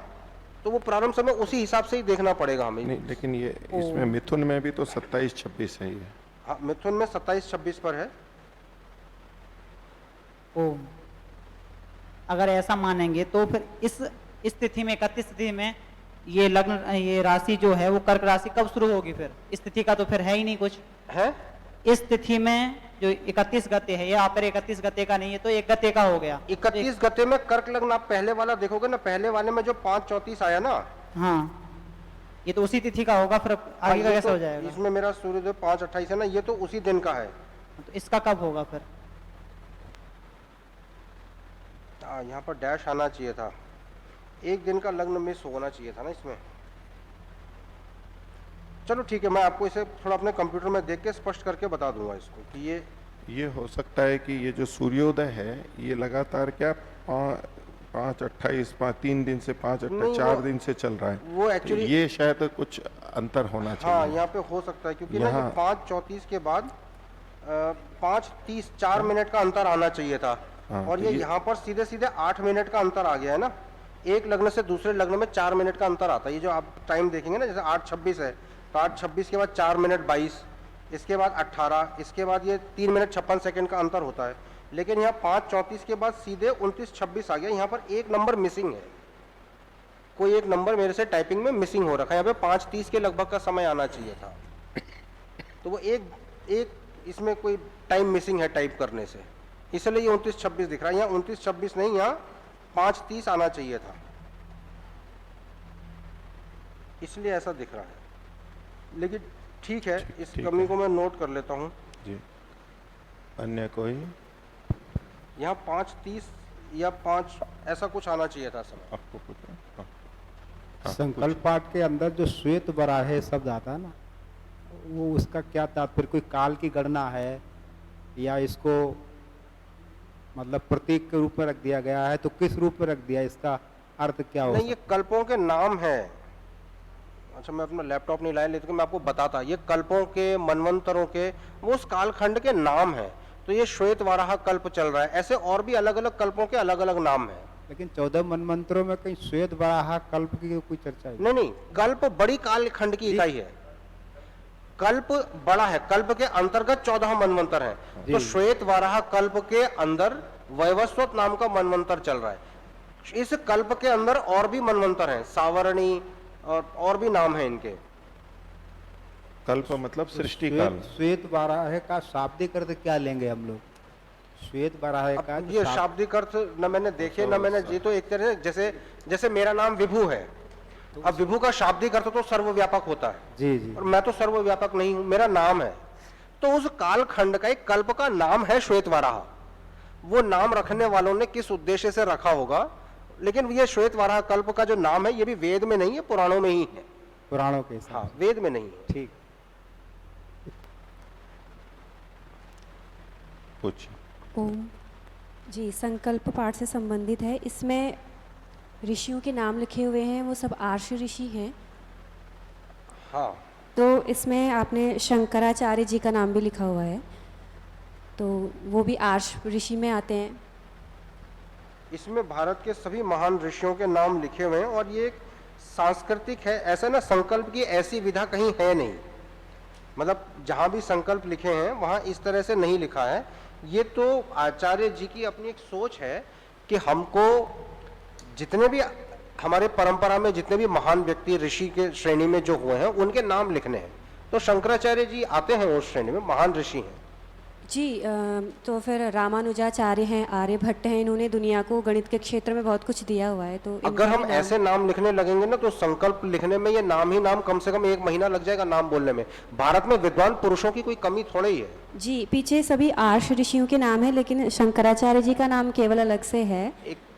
तो वो प्रारंभ समय उसी हिसाब से ही देखना पड़ेगा हमें। नहीं, लेकिन ये इसमें मिथुन में भी तो 27-26 है ये। हाँ, मिथुन में 27-26 पर है। ओ, अगर ऐसा मानेंगे तो फिर इस तिथि में 31 तिथि में ये लग्न, ये राशि जो है वो कर्क राशि कब शुरू होगी? फिर इस तिथि का तो फिर है ही नहीं कुछ है। इस तिथि में जो 31 गते है, ये आकर 31 गते का नहीं है तो 1 गते का हो गया। 31 गते में कर्क लग्न आप पहले वाला देखोगे ना, पहले वाले में जो 5:34 आया ना, हाँ, ये तो उसी तिथि का होगा, फिर आगे का ये कैसे तो हो जाएगा? इसमें मेरा सूर्योदय 5:28 है ना, ये तो उसी दिन का है। तो इसका कब होगा फिर? यहाँ पर डैश आना चाहिए था, एक दिन का लग्न मिस होना चाहिए था ना इसमें। चलो ठीक है, मैं आपको इसे थोड़ा अपने कंप्यूटर में देख के स्पष्ट करके बता दूंगा इसको कि ये हो सकता है कि ये जो सूर्योदय है ये लगातार क्या 5:28 3 दिन से 5:28 नहीं, 4 दिन से चल रहा है। वो तो एक्चुअली ये शायद कुछ अंतर होना हाँ चाहिए। यहाँ पे हो सकता है, क्योंकि ना यहाँ- 5:34 के बाद 5:30 4 मिनट का अंतर आना चाहिए था, हाँ, और तो ये ये- यहाँ पर सीधे सीधे 8 मिनट का अंतर आ गया है ना। एक लग्न से दूसरे लग्न में 4 मिनट का अंतर आता है। ये जो आप टाइम देखेंगे ना, जैसे 8:26 है तो 8:26 के बाद 4 मिनट 22, इसके बाद 18, इसके बाद ये 3 मिनट 56 सेकंड का अंतर होता है। लेकिन यहाँ 5:34 के बाद सीधे 29:26 आ गया। यहाँ पर एक नंबर मिसिंग है, कोई एक नंबर मेरे से टाइपिंग में मिसिंग हो रखा है। यहाँ पे 5:30 के लगभग का समय आना चाहिए था, तो वो एक इसमें कोई टाइम मिसिंग है टाइप करने से, इसलिए ये 29:26 दिख रहा है। यहाँ 29:26 नहीं, यहाँ 5:30 आना चाहिए था, इसलिए ऐसा दिख रहा है। लेकिन ठीक है, इस ठीक कमी है। को मैं नोट कर लेता हूँ। जी, अन्य कोई? यहाँ 5:30 या 5 ऐसा कुछ आना चाहिए था समय। आपको कुछ? हाँ, संकल्प पाठ के अंदर जो श्वेत वराह शब्द आता है ना, वो उसका क्या तात्पर्य? कोई काल की गणना है या इसको मतलब प्रतीक के रूप में रख दिया गया है? तो किस रूप में रख दिया, इसका अर्थ क्या हो? नहीं, ये कल्पों के नाम है। अच्छा, मैं अपना लैपटॉप नहीं लाया, लेकिन मैं आपको बताता, ये कल्पों के, मनवंतरों के, वो उस कालखंड के नाम है। तो ये श्वेत वाराह कल्प चल रहा है, ऐसे और भी अलग अलग कल्पों के अलग अलग नाम है। लेकिन 14 मनमंत्रों में कहीं श्वेत वराह कल्प की कोई चर्चा है? नहीं, कल्प बड़ी कालखंड की इकाई है। कल्प बड़ा है, कल्प के अंतर्गत 14 मनवंतर हैं। तो श्वेत वाराह कल्प के अंदर वैवस्वत नाम का मनवंतर चल रहा है। इस कल्प के अंदर और भी मनवंतर हैं, सावरणी और भी नाम है इनके। कल्प मतलब सृष्टि श्वेत काल। श्वेत वराह का शाब्दिक अर्थ क्या लेंगे हम लोग? श्वेत वराह का अब ये शाब्दिक अर्थ न मैंने देखे न मैंने, ये तो एक तरह से जैसे मेरा नाम विभू है, अब विभू का शाब्दिक अर्थ तो सर्वव्यापक होता है। जी जी। और मैं तो सर्वव्यापक नहीं हूं, मेरा नाम है। तो उस कालखंड का एक कल्प का नाम है श्वेत वाराह। वो नाम रखने वालों ने किस उद्देश्य से रखा होगा, लेकिन ये श्वेत वाराह कल्प का जो नाम है, ये भी वेद में नहीं है, पुराणों में ही है। पुराणों के हिसाब हाँ, वेद में नहीं है। ठीक। पूछिए। ओम जी, संकल्प पाठ से संबंधित है। इसमें ऋषियों के नाम लिखे हुए हैं, वो सब आर्ष ऋषि हैं। हाँ, तो इसमें आपने शंकराचार्य जी का नाम भी लिखा हुआ है, तो वो भी आर्ष ऋषि में आते हैं। इसमें भारत के सभी महान ऋषियों के नाम लिखे हुए हैं, और ये एक सांस्कृतिक है। ऐसा ना, संकल्प की ऐसी विधा कहीं है नहीं, मतलब जहाँ भी संकल्प लिखे हैं वहाँ इस तरह से नहीं लिखा है। ये तो आचार्य जी की अपनी एक सोच है कि हमको जितने भी हमारे परंपरा में जितने भी महान व्यक्ति ऋषि के श्रेणी में जो हुए हैं उनके नाम लिखने हैं। तो शंकराचार्य जी आते हैं उस श्रेणी में, महान ऋषि हैं जी। तो फिर रामानुजाचार्य हैं, आर्यभट्ट हैं, इन्होंने दुनिया को गणित के क्षेत्र में बहुत कुछ दिया हुआ है। तो अगर हम ऐसे नाम लिखने लगेंगे ना, तो संकल्प लिखने में ये नाम ही नाम कम से कम 1 महीना लग जाएगा नाम बोलने में। भारत में विद्वान पुरुषों की कोई कमी थोड़ी ही है जी। पीछे सभी आर्ष ऋषियों के नाम है, लेकिन शंकराचार्य जी का नाम केवल अलग से है।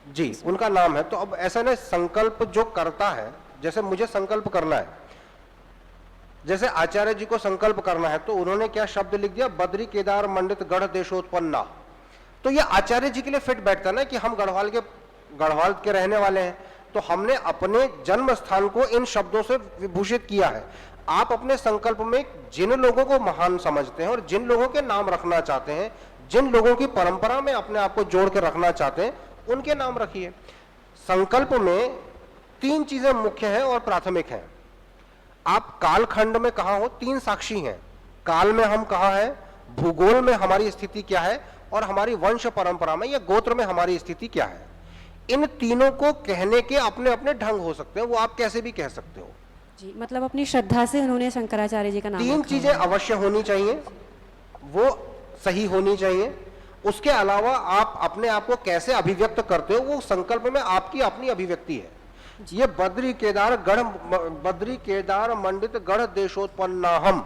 जी, उनका नाम है। तो अब ऐसा ना, संकल्प जो करता है, जैसे मुझे संकल्प करना है, जैसे आचार्य जी को संकल्प करना है, तो उन्होंने क्या शब्द लिख दिया, बद्री केदार मंडित गढ़ देशोत्पन्ना। तो ये आचार्य जी के लिए फिट बैठता है ना कि हम गढ़वाल के रहने वाले हैं, तो हमने अपने जन्म स्थान को इन शब्दों से विभूषित किया है। आप अपने संकल्प में जिन लोगों को महान समझते हैं और जिन लोगों के नाम रखना चाहते हैं, जिन लोगों की परंपरा में अपने आप को जोड़ के रखना चाहते हैं, उनके नाम रखिए। संकल्प में 3 चीजें मुख्य हैं और प्राथमिक हैं। आप कालखंड में कहां हो, 3 साक्षी हैं। काल में हम कहां हैं, भूगोल में हमारी स्थिति क्या है, और हमारी वंश परंपरा में या गोत्र में हमारी स्थिति क्या है। इन तीनों को कहने के अपने अपने ढंग हो सकते हैं, वो आप कैसे भी कह सकते हो जी। मतलब अपनी श्रद्धा से उन्होंने शंकराचार्य जी का नाम 3 चीजें अवश्य होनी चाहिए, वो सही होनी चाहिए। उसके अलावा आप अपने आप को कैसे अभिव्यक्त करते हो, वो संकल्प में आपकी अपनी अभिव्यक्ति है। ये बद्री केदार मंडित गढ़ देशोत्पन्नाहम,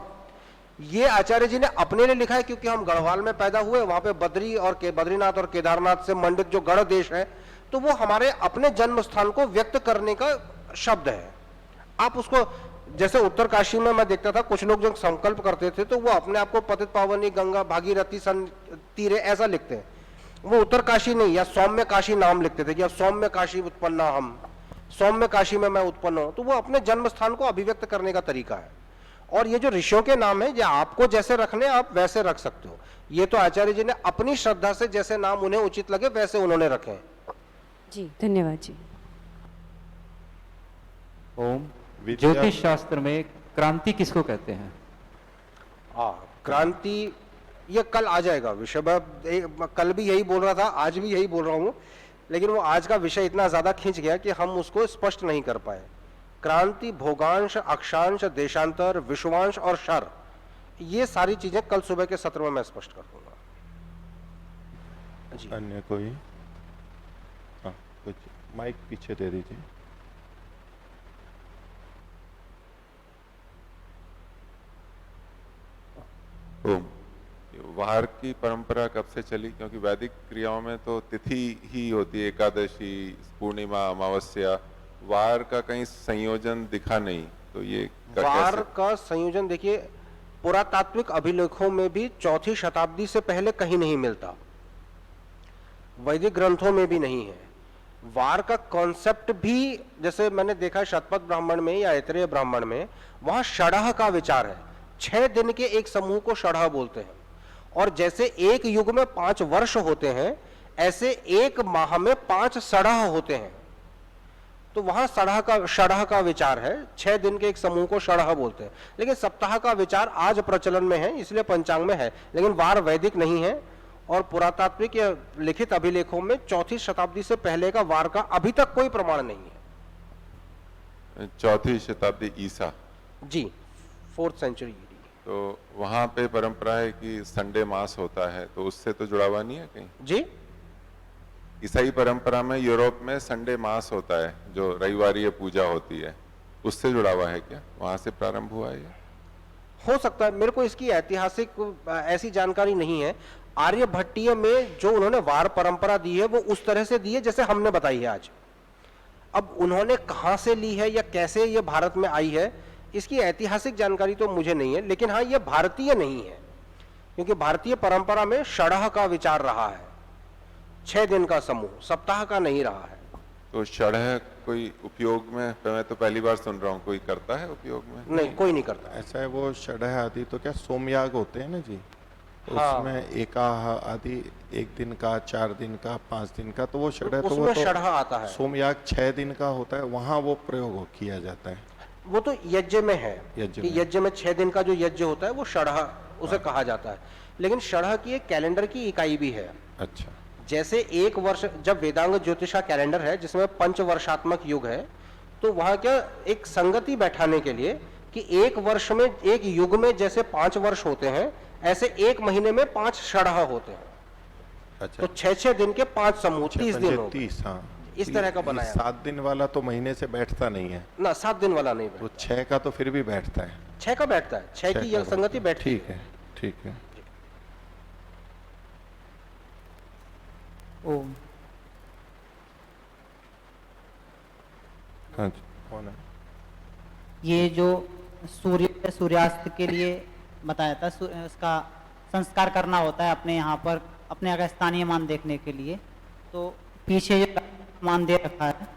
ये आचार्य जी ने अपने लिए लिखा है क्योंकि हम गढ़वाल में पैदा हुए, वहां पे बद्री और बद्रीनाथ और केदारनाथ से मंडित जो गढ़ देश है, तो वो हमारे अपने जन्म स्थान को व्यक्त करने का शब्द है। आप उसको, जैसे उत्तरकाशी में मैं देखता था कुछ लोग जब संकल्प करते थे तो वो अपने आप को पतित पावनी गंगा भागीरथी सन तीरे ऐसा लिखते हैं, वो उत्तरकाशी नहीं या सौम्य काशी नाम लिखते थे कि अब सौम्य काशी उत्पन्ना हम, सौम्य काशी में मैं उत्पन्न हूं, तो वो अपने जन्म स्थान को अभिव्यक्त करने का तरीका है। और ये जो ऋषियों के नाम है, ये आपको जैसे रखने आप वैसे रख सकते हो, ये तो आचार्य जी ने अपनी श्रद्धा से जैसे नाम उन्हें उचित लगे वैसे उन्होंने रखे। जी धन्यवाद जी। ओम। ज्योतिष शास्त्र में क्रांति किसको कहते हैं? क्रांति ये कल आ जाएगा विषय, कल भी यही बोल रहा था, आज भी यही बोल रहा हूं, लेकिन वो आज का विषय इतना ज्यादा खींच गया कि हम उसको स्पष्ट नहीं कर पाए। क्रांति, भोगांश, अक्षांश, देशांतर, विश्वांश और शर, ये सारी चीजें कल सुबह के सत्र में मैं स्पष्ट कर दूंगा। जी। अन्य कोई? हाँ, कुछ माइक पीछे दे दीजिए। ओम। वार की परंपरा कब से चली? क्योंकि वैदिक क्रियाओं में तो तिथि ही होती है, एकादशी, पूर्णिमा, अमावस्या, वार का कहीं संयोजन दिखा नहीं, तो ये वार का संयोजन देखिए पुरातात्विक अभिलेखों में भी 4वीं शताब्दी से पहले कहीं नहीं मिलता, वैदिक ग्रंथों में भी नहीं है। वार का कॉन्सेप्ट भी जैसे मैंने देखा शतपथ ब्राह्मण में या ऐतरेय ब्राह्मण में, वहां षडह का विचार है, 6 दिन के एक समूह को षडह बोलते हैं। और जैसे एक युग में 5 वर्ष होते हैं, ऐसे एक माह में 5 षडह होते हैं, तो वहां षडह का विचार है, 6 दिन के एक समूह को षडह बोलते हैं। लेकिन सप्ताह का विचार आज प्रचलन में है, इसलिए पंचांग में है, लेकिन वार वैदिक नहीं है। और पुरातात्विक या लिखित अभिलेखों में 4वीं शताब्दी से पहले का वार का अभी तक कोई प्रमाण नहीं है। 4वीं शताब्दी ईसा? जी, 4th सेंचुरी। तो वहां पे परंपरा है कि संडे मास होता है, तो उससे तो जुड़ा हुआ नहीं है कहीं? जी, ईसाई परंपरा में यूरोप में संडे मास होता है, जो रविवारी पूजा होती है, उससे जुड़ा हुआ है क्या? वहां से प्रारंभ हुआ है? हो सकता है, मेरे को इसकी ऐतिहासिक ऐसी जानकारी नहीं है। आर्यभट्टीय में जो उन्होंने वार परंपरा दी है वो उस तरह से दी है जैसे हमने बताई है आज। अब उन्होंने कहां से ली है या कैसे ये भारत में आई है, इसकी ऐतिहासिक जानकारी तो मुझे नहीं है, लेकिन हाँ ये भारतीय नहीं है, क्योंकि भारतीय परंपरा में षडह का विचार रहा है, 6 दिन का समूह, सप्ताह का नहीं रहा है। तो षडह कोई उपयोग में, मैं तो पहली बार सुन रहा हूँ, कोई करता है उपयोग में? नहीं, कोई नहीं करता। ऐसा है, वो षडह आदि तो क्या सोमयाग होते हैं ना जी, तो हाँ। उसमें एकाह आदि 1 दिन का, 4 दिन का, 5 दिन का, तो वो षडह, तो वो षडह आता है। सोमयाग 6 दिन का होता है, वहां वो प्रयोग किया जाता है। वो तो यज्ञ में है, यज्ञ में 6 दिन का जो यज्ञ होता है वो षडह उसे कहा जाता है। लेकिन षडह की एक कैलेंडर की इकाई भी है। अच्छा। जैसे 1 वर्ष, जब वेदांग ज्योतिष का कैलेंडर है जिसमें 5 वर्षात्मक युग है, तो वहां क्या एक संगति बैठाने के लिए कि 1 वर्ष में, एक युग में जैसे 5 वर्ष होते हैं, ऐसे 1 महीने में 5 षडह होते हैं। अच्छा। तो 6 दिन के 5 समूह, 30 दिन हो, 30, हाँ, इस तरह का बनाया। 7 दिन वाला तो महीने से बैठता नहीं है ना, 7 दिन वाला नहीं बैठता। तो 6 का तो फिर भी बैठता है, 6 का बैठता है, 6 की यह संगति बैठती है। ठीक है, ठीक है। ओम। हाँ जी, कौन है? ये जो सूर्यास्त के लिए बताया था, उसका संस्कार करना होता है अपने यहाँ पर, अपने अगर स्थानीय मान देखने के लिए, तो पीछे जो मान दे रखा है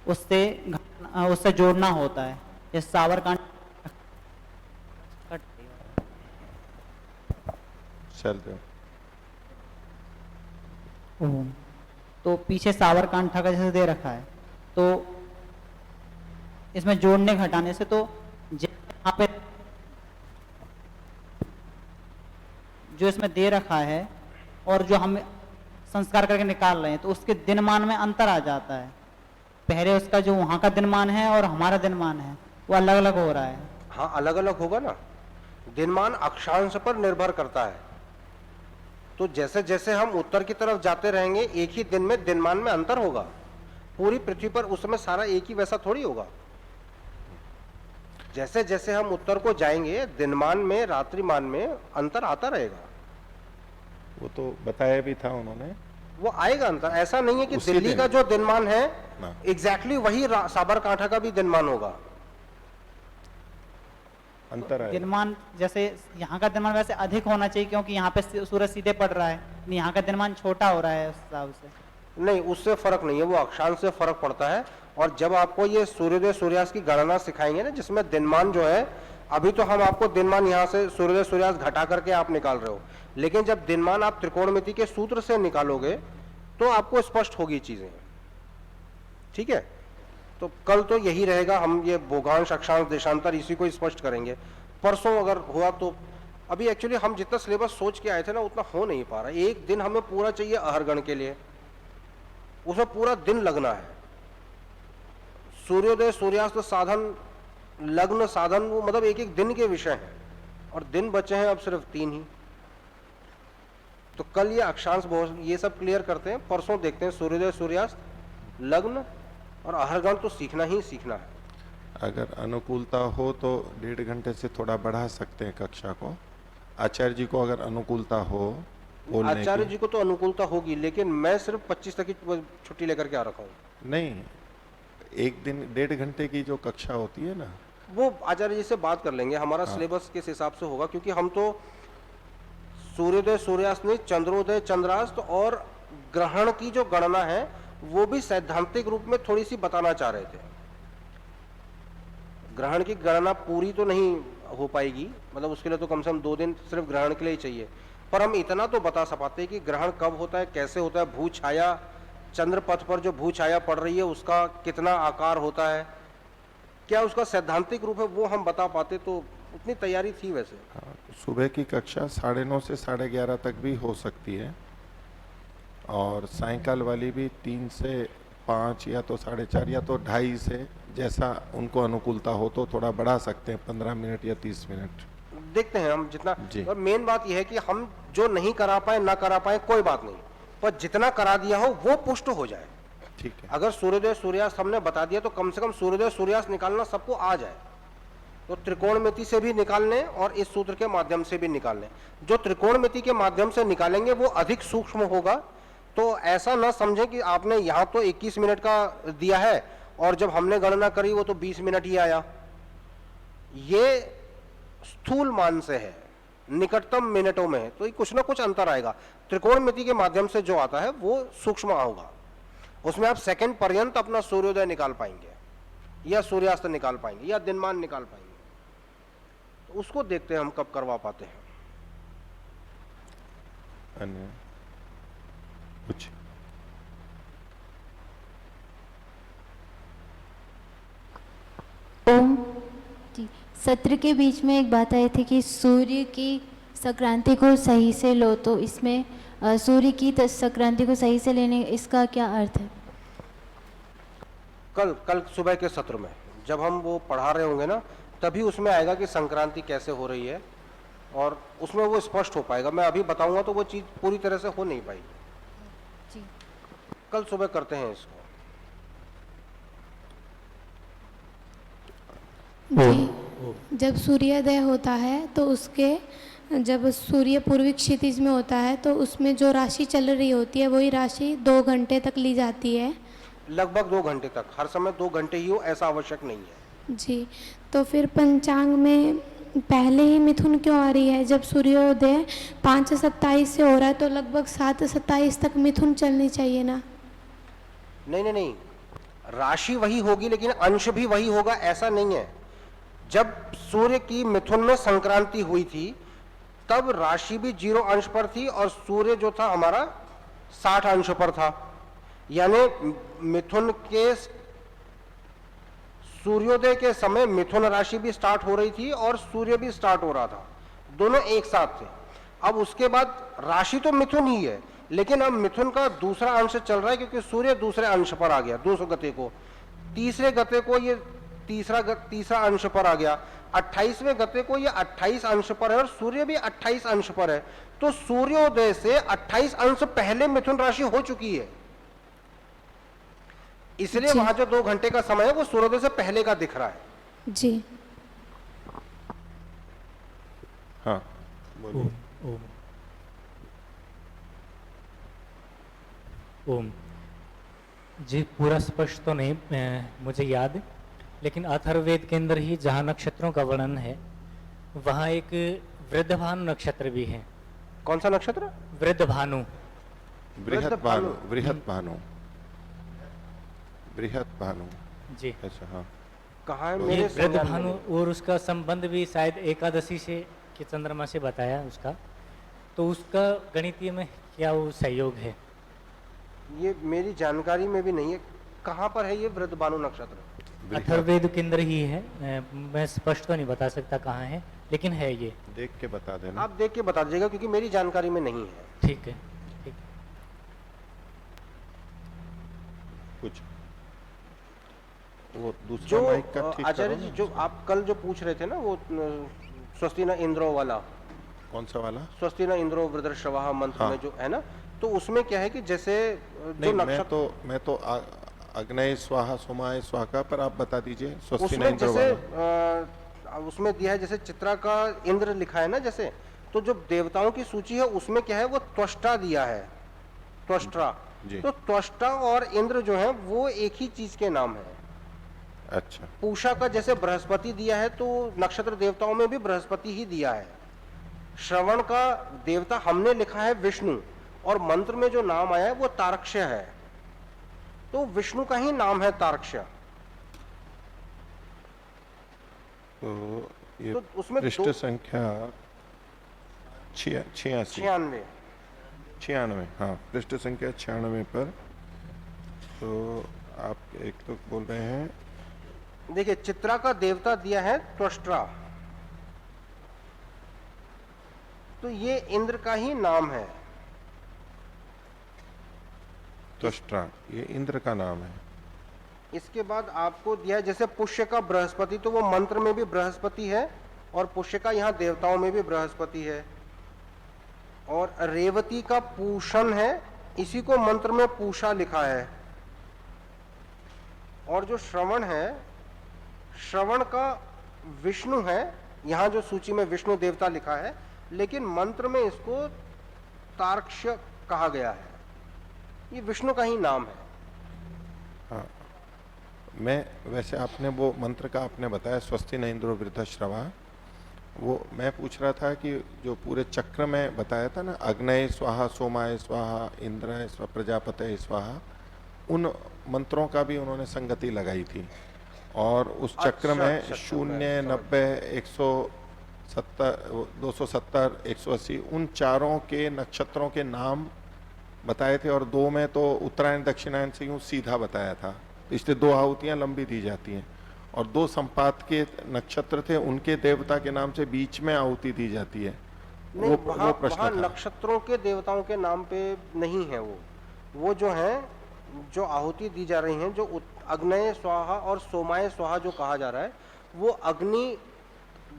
उससे जोड़ना होता है। जैसे सावरकांड तो पीछे सावरकांठा का जैसे दे रखा है, तो इसमें जोड़ने घटाने से, तो यहाँ पे जो इसमें दे रखा है और जो हम संस्कार करके निकाल रहे हैं, तो उसके दिनमान में अंतर आ जाता है। पहले उसका जो वहां का दिनमान है और हमारा दिनमान है वो अलग अलग हो रहा है। हाँ, अलग अलग होगा ना, दिनमान अक्षांश पर निर्भर करता है। तो जैसे जैसे हम उत्तर की तरफ जाते रहेंगे, एक ही दिन में दिनमान में अंतर होगा। पूरी पृथ्वी पर उस समय सारा एक ही वैसा थोड़ी होगा। जैसे जैसे हम उत्तर को जाएंगे दिनमान में रात्रिमान में अंतर आता रहेगा। वो तो बताया भी था उन्होंने, वो आएगा अंतर। ऐसा नहीं है कि उसी दिल्ली दिन। का जो दिनमान है ना। एग्जैक्टली वही साबरकांठा का भी दिनमान होगा। अंतर है। दिनमान जैसे यहाँ का दिनमान वैसे अधिक होना चाहिए क्योंकि यहाँ पे सूरज सीधे पड़ रहा है, यहाँ का दिनमान छोटा हो रहा है उस हिसाब से। नहीं, उससे फर्क नहीं है, वो अक्षांश से फर्क पड़ता है। और जब आपको ये सूर्योदय सूर्यास्त की गणना सिखाएंगे ना, जिसमें दिनमान जो है, अभी तो हम आपको दिनमान यहाँ से सूर्योदय सूर्यास्त घटा करके आप निकाल रहे हो, लेकिन जब दिनमान आप त्रिकोणमिति के सूत्र से निकालोगे तो आपको स्पष्ट होगी चीजें। ठीक है, तो कल तो यही रहेगा, हम ये भोगांश अक्षांश देशांतर इसी को स्पष्ट करेंगे। परसों अगर हुआ तो, अभी एक्चुअली हम जितना सिलेबस सोच के आए थे ना उतना हो नहीं पा रहा। एक दिन हमें पूरा चाहिए अहरगण के लिए, उसमें पूरा दिन लगना है। सूर्योदय सूर्यास्त साधन लग्न साधन वो मतलब एक एक दिन के विषय हैं, और दिन बचे हैं अब सिर्फ 3 ही। तो कल ये अक्षांश ये सब क्लियर करते हैं, परसों देखते हैं सूर्योदय सूर्यास्त लग्न और अहरगण तो सीखना ही सीखना है। अगर अनुकूलता हो तो 1.5 घंटे से थोड़ा बढ़ा सकते हैं कक्षा को। आचार्य जी को अगर अनुकूलता हो बोलने आचार्य की। जी को तो अनुकूलता होगी, लेकिन मैं सिर्फ 25 तक की छुट्टी लेकर के आ रखा हूँ। नहीं, एक दिन 1.5 घंटे की जो कक्षा होती है ना, वो आचार्य जी से बात कर लेंगे, हमारा सिलेबस किस हिसाब से होगा, क्योंकि हम तो सूर्योदय सूर्यास्त नहीं, चंद्रोदय चंद्रास्त और ग्रहण की जो गणना है वो भी सैद्धांतिक रूप में थोड़ी सी बताना चाह रहे थे। ग्रहण की गणना पूरी तो नहीं हो पाएगी, मतलब उसके लिए तो कम से कम 2 दिन सिर्फ ग्रहण के लिए ही चाहिए, पर हम इतना तो बता सकते हैं कि ग्रहण कब होता है, कैसे होता है, भू छाया, चंद्र पथ पर जो भू छाया पड़ रही है उसका कितना आकार होता है, क्या उसका सैद्धांतिक रूप है, वो हम बता पाते तो उतनी तैयारी थी। वैसे सुबह की कक्षा 9:30 से 11:30 तक भी हो सकती है, और सायंकाल वाली भी 3 से 5 या तो 4:30 या तो 2:30 से, जैसा उनको अनुकूलता हो तो थोड़ा बढ़ा सकते हैं 15 मिनट या 30 मिनट। देखते हैं हम जितना। जी। और मेन बात यह है कि हम जो नहीं करा पाए ना करा पाए कोई बात नहीं, पर जितना करा दिया हो वो पुष्ट हो जाए। ठीक है। अगर सूर्योदय सूर्यास्त हमने बता दिया तो कम से कम सूर्योदय सूर्यास्त निकालना सबको आ जाए। तो त्रिकोणमिति से भी निकालने और इस सूत्र के माध्यम से भी निकालने। जो त्रिकोणमिति के माध्यम से निकालेंगे वो अधिक सूक्ष्म होगा। तो ऐसा ना समझें कि आपने यहाँ तो 21 मिनट का दिया है और जब हमने गणना करी वो तो 20 मिनट ही आया। ये स्थूल मान से है, निकटतम मिनटों में है, तो कुछ ना कुछ अंतर आएगा। त्रिकोणमिति के माध्यम से जो आता है वो सूक्ष्म होगा, उसमें आप सेकंड पर्यंत अपना सूर्योदय निकाल पाएंगे या सूर्यास्त निकाल पाएंगे या दिनमान निकाल पाएंगे। तो उसको देखते हैं हम कब करवा पाते हैं। अन्य कुछ ओम जी, सत्र के बीच में एक बात आई थी कि सूर्य की संक्रांति को सही से लो, तो इसमें सूर्य की संक्रांति को सही से लेने इसका क्या अर्थ है? कल सुबह के सत्र में जब हम वो पढ़ा रहे होंगे ना, तभी उसमें आएगा कि संक्रांति कैसे हो रही है और उसमें वो स्पष्ट हो पाएगा। मैं अभी बताऊंगा तो वो चीज पूरी तरह से हो नहीं पाएगी। जी। कल सुबह करते हैं इसको। जी, जब सूर्योदय होता है तो उसके जब सूर्य पूर्वी क्षितिज में होता है तो उसमें जो राशि चल रही होती है वही राशि 2 घंटे तक ली जाती है। लगभग 2 घंटे तक, हर समय 2 घंटे ही हो ऐसा आवश्यक नहीं है। जी, तो फिर पंचांग में पहले ही मिथुन क्यों आ रही है? जब सूर्योदय 5:27 से हो रहा है तो लगभग 7:27 तक मिथुन चलनी चाहिए ना? नहीं, राशि वही होगी लेकिन अंश भी वही होगा, ऐसा नहीं है। जब सूर्य की मिथुन में संक्रांति हुई थी तब राशि भी 0 अंश पर थी और सूर्य जो था हमारा 60 अंश पर था। यानी मिथुन के सूर्योदय के समय मिथुन राशि भी स्टार्ट हो रही थी और सूर्य भी स्टार्ट हो रहा था, दोनों एक साथ थे। अब उसके बाद राशि तो मिथुन ही है, लेकिन अब मिथुन का दूसरा अंश चल रहा है क्योंकि सूर्य दूसरे अंश पर आ गया, 200 गते को, तीसरे गते को ये तीसरा अंश पर आ गया, 28वें गते को ये 28 अंश पर है और सूर्य भी 28 अंश पर है। तो सूर्योदय से 28 अंश पहले मिथुन राशि हो चुकी है। इसलिए वहां जो 2 घंटे का समय है वो सूर्योदय से पहले का दिख रहा है। जी। हाँ बोलिए। ओम जी, पूरा स्पष्ट तो नहीं मुझे याद, लेकिन अथर्ववेद के अंदर ही जहाँ नक्षत्रों का वर्णन है वहाँ एक वृद्धभानु नक्षत्र भी है। कौन सा नक्षत्र? बृहत वृद्धभानु। भानु, बृहत भानु, बृहत भानु। जी अच्छा हाँ। कहाँ है ये मेरे वृद्धभानु, और उसका संबंध भी शायद एकादशी से के चंद्रमा से बताया उसका, तो उसका गणितीय में क्या वो सहयोग है? ये मेरी जानकारी में भी नहीं है। कहाँ पर है ये वृद्धभानु नक्षत्र? अथर्ववेद के अंदर ही है, मैं स्पष्ट तो नहीं बता सकता कहाँ है, लेकिन है ये। देख के बता देना। आप देख के बता दीजिएगा क्योंकि मेरी जानकारी में नहीं है। ठीक है। ठीक। कुछ वो दूसरा जो माइक का ठीक आचार्य करो जी ना। जो आप कल जो पूछ रहे थे ना वो स्वस्ति न इंद्रो वाला, कौन सा वाला? स्वस्ति न इंद्रो वृद्धश्रवाः मंत्र हाँ। में जो है ना, तो उसमें क्या है कि जैसे नहीं, मैं तो अग्नय स्वाहा सोमाय स्वाहा पर आप बता दीजिए। स्वस्ति न उसमें इंद्र जैसे वाला उसमें दिया है, जैसे चित्रा का इंद्र लिखा है ना, जैसे तो जो देवताओं की सूची है उसमें क्या है वो त्वष्टा दिया है, त्वष्टा। जी। तो त्वष्टा और इंद्र जो है वो एक ही चीज के नाम है। अच्छा। पूषा का जैसे बृहस्पति दिया है तो नक्षत्र देवताओं में भी बृहस्पति ही दिया है। श्रवण का देवता हमने लिखा है विष्णु, और मंत्र में जो नाम आया है वो तार्क्ष्य है, तो विष्णु का ही नाम है तार्क्ष्य। तो ये तो उसमें पृष्ठ संख्या 86 96, हाँ पृष्ठ संख्या 96 पर। तो आप एक तो बोल रहे हैं, देखिए चित्रा का देवता दिया है त्वष्ट्रा, तो ये इंद्र का ही नाम है। त्वष्टा, ये इंद्र का नाम है। इसके बाद आपको दिया है जैसे पुष्य का बृहस्पति, तो वो मंत्र में भी बृहस्पति है और पुष्य का यहाँ देवताओं में भी बृहस्पति है। और रेवती का पूषण है, इसी को मंत्र में पूषा लिखा है। और जो श्रवण है, श्रवण का विष्णु है, यहाँ जो सूची में विष्णु देवता लिखा है, लेकिन मंत्र में इसको तार्क्ष्य कहा गया है। ये विष्णु का ही नाम है। हाँ, मैं वैसे आपने वो मंत्र का आपने बताया स्वस्ति न इंद्रो वृद्धश्रवा, वो मैं पूछ रहा था कि जो पूरे चक्र में बताया था ना, अग्नय स्वाहा सोमाय स्वाहा इंद्राय स्वाहा प्रजापते स्वाहा, उन मंत्रों का भी उन्होंने संगति लगाई थी। और उस चक्र में 0, 90, 170, 270, 180 उन चारों के नक्षत्रों के नाम बताए थे, और 2 में तो उत्तरायण दक्षिणायन से यूं सीधा बताया था, इसलिए 2 आहुतियां लंबी दी जाती हैं। और 2 संपात के नक्षत्र थे, उनके देवता के नाम से बीच में आहुति दी जाती है। वो प्रश्न था। नक्षत्रों के देवताओं के नाम पे नहीं है वो जो है, जो आहुति दी जा रही हैं, जो अग्नय स्वाहा और सोमाय स्वाहा जो कहा जा रहा है, वो अग्नि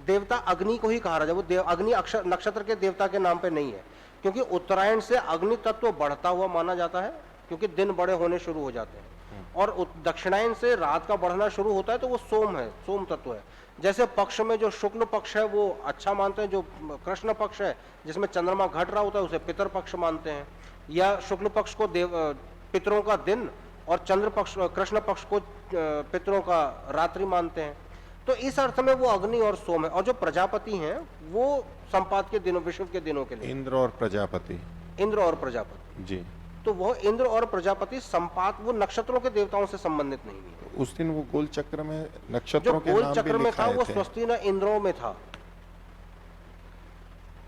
देवता अग्नि को ही कहा जा रहा है। वो अग्नि नक्षत्र के देवता के नाम पे नहीं है, क्योंकि उत्तरायण से अग्नि तत्व बढ़ता हुआ माना जाता है, क्योंकि दिन बड़े होने शुरू हो जाते हैं। और दक्षिणायन से रात का बढ़ना शुरू होता है, तो वो सोम है, सोम तत्व है। जैसे पक्ष में जो शुक्ल पक्ष है वो अच्छा मानते हैं, जो कृष्ण पक्ष है जिसमें चंद्रमा घट रहा होता है उसे पितर पक्ष मानते हैं, या शुक्ल पक्ष को पितरों का दिन और चंद्र पक्ष कृष्ण पक्ष को पितरों का रात्रि मानते हैं। तो इस अर्थ में वो अग्नि और सोम है। और जो प्रजापति हैं वो संपात के दिनों, विषुव के दिनों के लिए इंद्र और प्रजापति, इंद्र और प्रजापति जी, तो वो इंद्र और प्रजापति संपात, वो नक्षत्रों के देवताओं से संबंधित नहीं है। उस दिन वो गोल चक्र में नक्षत्रों के गोल नाम चक्र भी में था लिखाए वो थे। स्वस्ति न इंद्रों में था,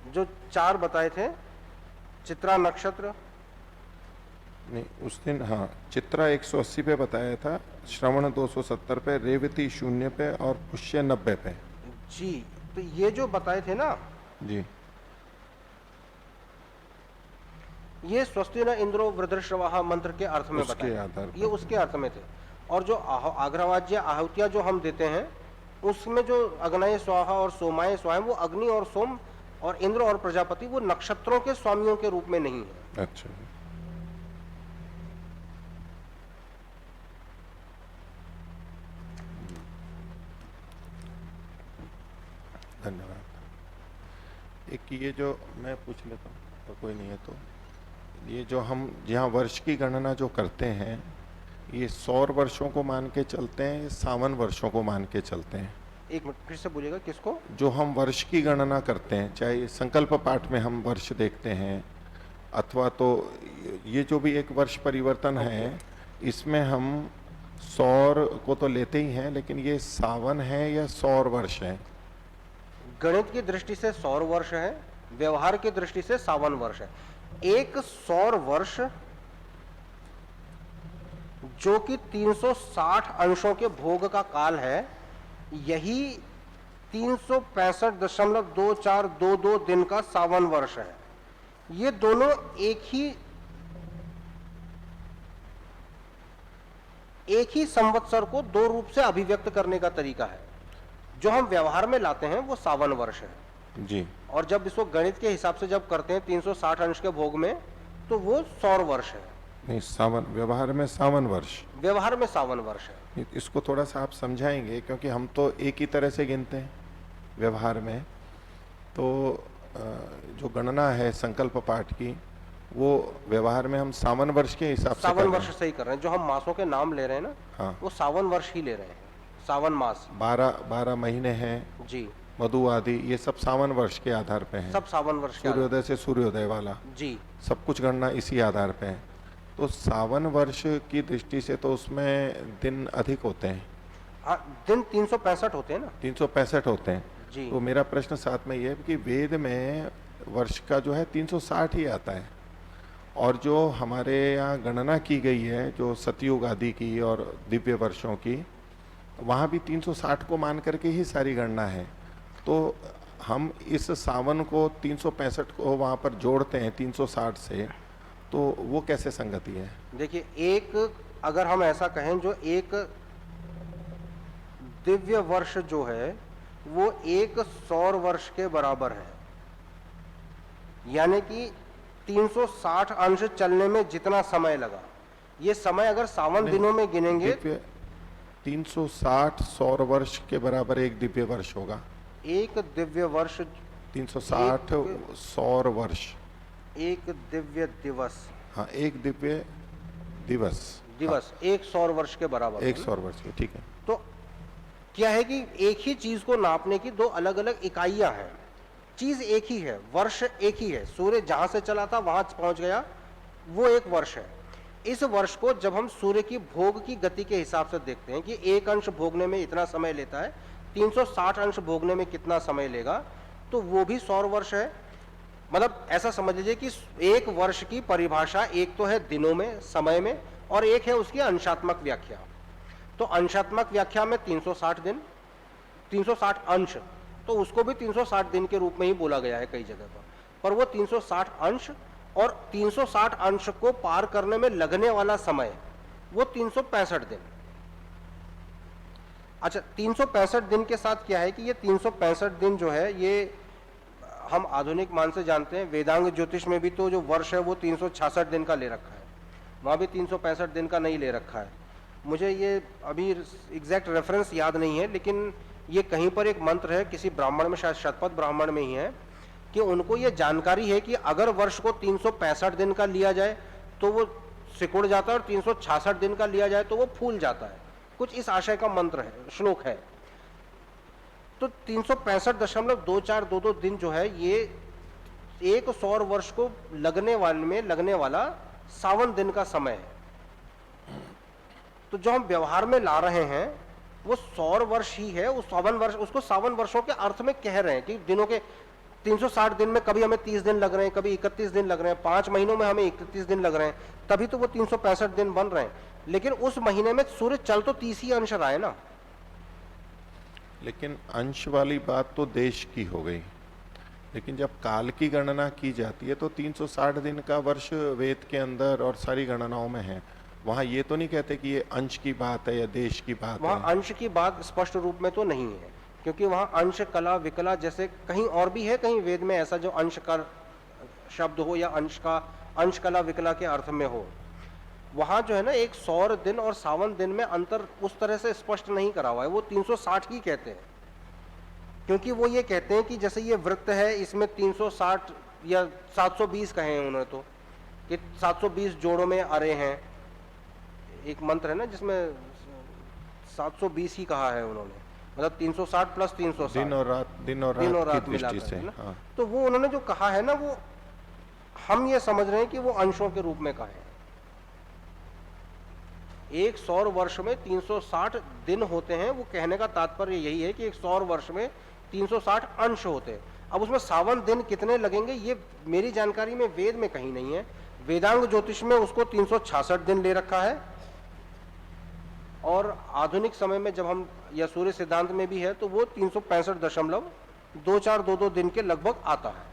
जो 4 बताए थे। चित्रा नक्षत्र नहीं, उस दिन हाँ चित्रा 180 पे बताया था, श्रवण 270 पे, रेवती 0 पे और पुष्य 90 पे। जी, तो ये जो बताए थे ना जी, ये स्वस्ति न इंद्रो वृद्धश्रवाः मंत्र के अर्थ में उसके बताया, आधार पर। ये उसके अर्थ में थे। और जो आग्रहवाज्य आहुतियां जो हम देते हैं, उसमें जो अग्नय स्वाहा और सोमाय स्वाहा, वो अग्नि और सोम और इंद्र और प्रजापति वो नक्षत्रों के स्वामियों के रूप में नहीं है। अच्छा, धन्यवाद। एक ये जो मैं पूछ लेता हूँ तो कोई नहीं है, तो ये जो हम जहाँ वर्ष की गणना जो करते हैं, ये सौर वर्षों को मान के चलते हैं या सावन वर्षों को मान के चलते हैं? एक मिनट फिर से बोलिएगा, किसको? जो हम वर्ष की गणना करते हैं, चाहे संकल्प पाठ में हम वर्ष देखते हैं अथवा तो ये जो भी एक वर्ष परिवर्तन है, इसमें हम सौर को तो लेते ही हैं, लेकिन ये सावन है या सौर वर्ष है? गणित की दृष्टि से सौर वर्ष है, व्यवहार की दृष्टि से सावन वर्ष है। एक सौर वर्ष जो कि 360 अंशों के भोग का काल है, यही 365.2422 दिन का सावन वर्ष है। ये दोनों एक ही संवत्सर को दो रूप से अभिव्यक्त करने का तरीका है। जो हम व्यवहार में लाते हैं वो सावन वर्ष है जी, और जब इसको गणित के हिसाब से जब करते हैं 360 अंश के भोग में, तो वो सौर वर्ष है। नहीं, सावन व्यवहार में सावन वर्ष, व्यवहार में सावन वर्ष है। इसको थोड़ा सा आप समझाएंगे, क्योंकि हम तो एक ही तरह से गिनते हैं व्यवहार में। तो जो गणना है संकल्प पाठ की, वो व्यवहार में हम सावन वर्ष के हिसाब से सावन वर्ष से ही कर रहे हैं। जो हम मासों के नाम ले रहे हैं ना, हाँ, वो सावन वर्ष ही ले रहे हैं। सावन मास 12 महीने हैं जी, मधु आदि, ये सब सावन वर्ष के आधार पे हैं। सब सावन वर्ष के सूर्योदय से सूर्योदय वाला जी, सब कुछ गणना इसी आधार पे है। तो सावन वर्ष की दृष्टि से तो उसमें दिन अधिक होते हैं। हाँ, दिन 365 होते हैं ना, 365 होते हैं जी। तो मेरा प्रश्न साथ में ये है कि वेद में वर्ष का जो है 360 ही आता है, और जो हमारे यहाँ गणना की गई है जो सतयुग आदि की और दिव्य वर्षों की, वहाँ भी 360 को मान करके ही सारी गणना है। तो हम इस सावन को 365 को वहाँ पर जोड़ते हैं 360 से, तो वो कैसे संगति है? देखिए, एक अगर हम ऐसा कहें, जो एक दिव्य वर्ष जो है वो एक सौर वर्ष के बराबर है। यानी कि 360 अंश चलने में जितना समय लगा, ये समय अगर सावन दिनों में गिनेंगे, 360 सौर वर्ष के बराबर एक दिव्य वर्ष होगा। एक दिव्य वर्ष 360 सौर वर्ष, एक दिव्य दिवस, हाँ, एक दिव्य दिवस, हाँ, एक सौर वर्ष के बराबर, एक सौर वर्ष के, ठीक है। तो क्या है कि एक ही चीज को नापने की दो अलग अलग इकाइयां हैं। चीज एक ही है, वर्ष एक ही है। सूर्य जहां से चला था वहां पहुंच गया, वो एक वर्ष है। इस वर्ष को जब हम सूर्य की भोग की गति के हिसाब से देखते हैं कि एक अंश भोगने में इतना समय लेता है, 360 अंश भोगने में कितना समय लेगा, तो वो भी सौर वर्ष है। मतलब ऐसा समझ लीजिए कि एक वर्ष की परिभाषा एक तो है दिनों में, समय में, और एक है उसकी अंशात्मक व्याख्या। तो अंशात्मक व्याख्या में 360 दिन, 360 अंश, तो उसको भी 360 दिन के रूप में ही बोला गया है कई जगह पर वो 360 अंश और 360 अंश को पार करने में लगने वाला समय वो 365 दिन। अच्छा, 365 दिन के साथ क्या है कि ये 365 दिन जो है, ये हम आधुनिक मान से जानते हैं। वेदांग ज्योतिष में भी तो जो वर्ष है वो 366 दिन का ले रखा है, वहाँ भी 365 दिन का नहीं ले रखा है। मुझे ये अभी एग्जैक्ट रेफरेंस याद नहीं है, लेकिन ये कहीं पर एक मंत्र है, किसी ब्राह्मण में, शायद शतपथ ब्राह्मण में ही है, कि उनको ये जानकारी है कि अगर वर्ष को 365 दिन का लिया जाए तो वो सिकुड़ जाता है, और 366 दिन का लिया जाए तो वो फूल जाता है। कुछ इस आशय का मंत्र है, श्लोक है। तो 365.2422 दिन जो है, ये एक सौर वर्ष को लगने वाला सावन दिन का समय है। तो जो हम व्यवहार में ला रहे हैं वो सौर वर्ष ही है। उस सावन वर्ष, उसको सावन वर्षों के अर्थ में कह रहे हैं कि दिनों के 360 दिन में कभी हमें 30 दिन लग रहे हैं, कभी 31 दिन लग रहे हैं, 5 महीनों में हमें 31 दिन लग रहे हैं, तभी तो वो 365 दिन बन रहे हैं। लेकिन उस महीने में सूर्य चल तो 30 ही अंश रहा है ना। लेकिन अंश वाली बात तो देश की हो गई, लेकिन जब काल की गणना की जाती है तो 360 दिन का वर्ष वेद के अंदर और सारी गणनाओं में है। वहाँ ये तो नहीं कहते कि ये अंश की बात है या देश की बात है। वहाँ अंश की बात स्पष्ट रूप में तो नहीं है, क्योंकि वहाँ अंश कला विकला जैसे कहीं और भी है, कहीं वेद में ऐसा जो अंश का शब्द हो या अंश कला विकला के अर्थ में हो। वहाँ जो है ना, एक सौर दिन और सावन दिन में अंतर उस तरह से स्पष्ट नहीं करा हुआ है, वो 360 ही कहते हैं। क्योंकि वो ये कहते हैं कि जैसे ये वृत्त है, इसमें 360 या 720 कहे हैं उन्होंने, तो कि 720 जोड़ों में अरे हैं। एक मंत्र है ना जिसमें 720 ही कहा है उन्होंने, मतलब 360 प्लस 360 दिन और रात की दृष्टि से। हाँ। तो वो उन्होंने जो कहा है ना, वो हम ये समझ रहे हैं कि वो अंशों के रूप में कहा है। एक सौर वर्ष में 360 दिन होते हैं, वो कहने का तात्पर्य यही है कि एक सौर वर्ष में 360 अंश होते हैं। अब उसमें 52 दिन कितने लगेंगे ये मेरी जानकारी में वेद में कहीं नहीं है। वेदांग ज्योतिष में उसको 366 दिन ले रखा है, और आधुनिक समय में जब हम, या सूर्य सिद्धांत में भी है, तो वो 365.2422 दिन के लगभग आता है।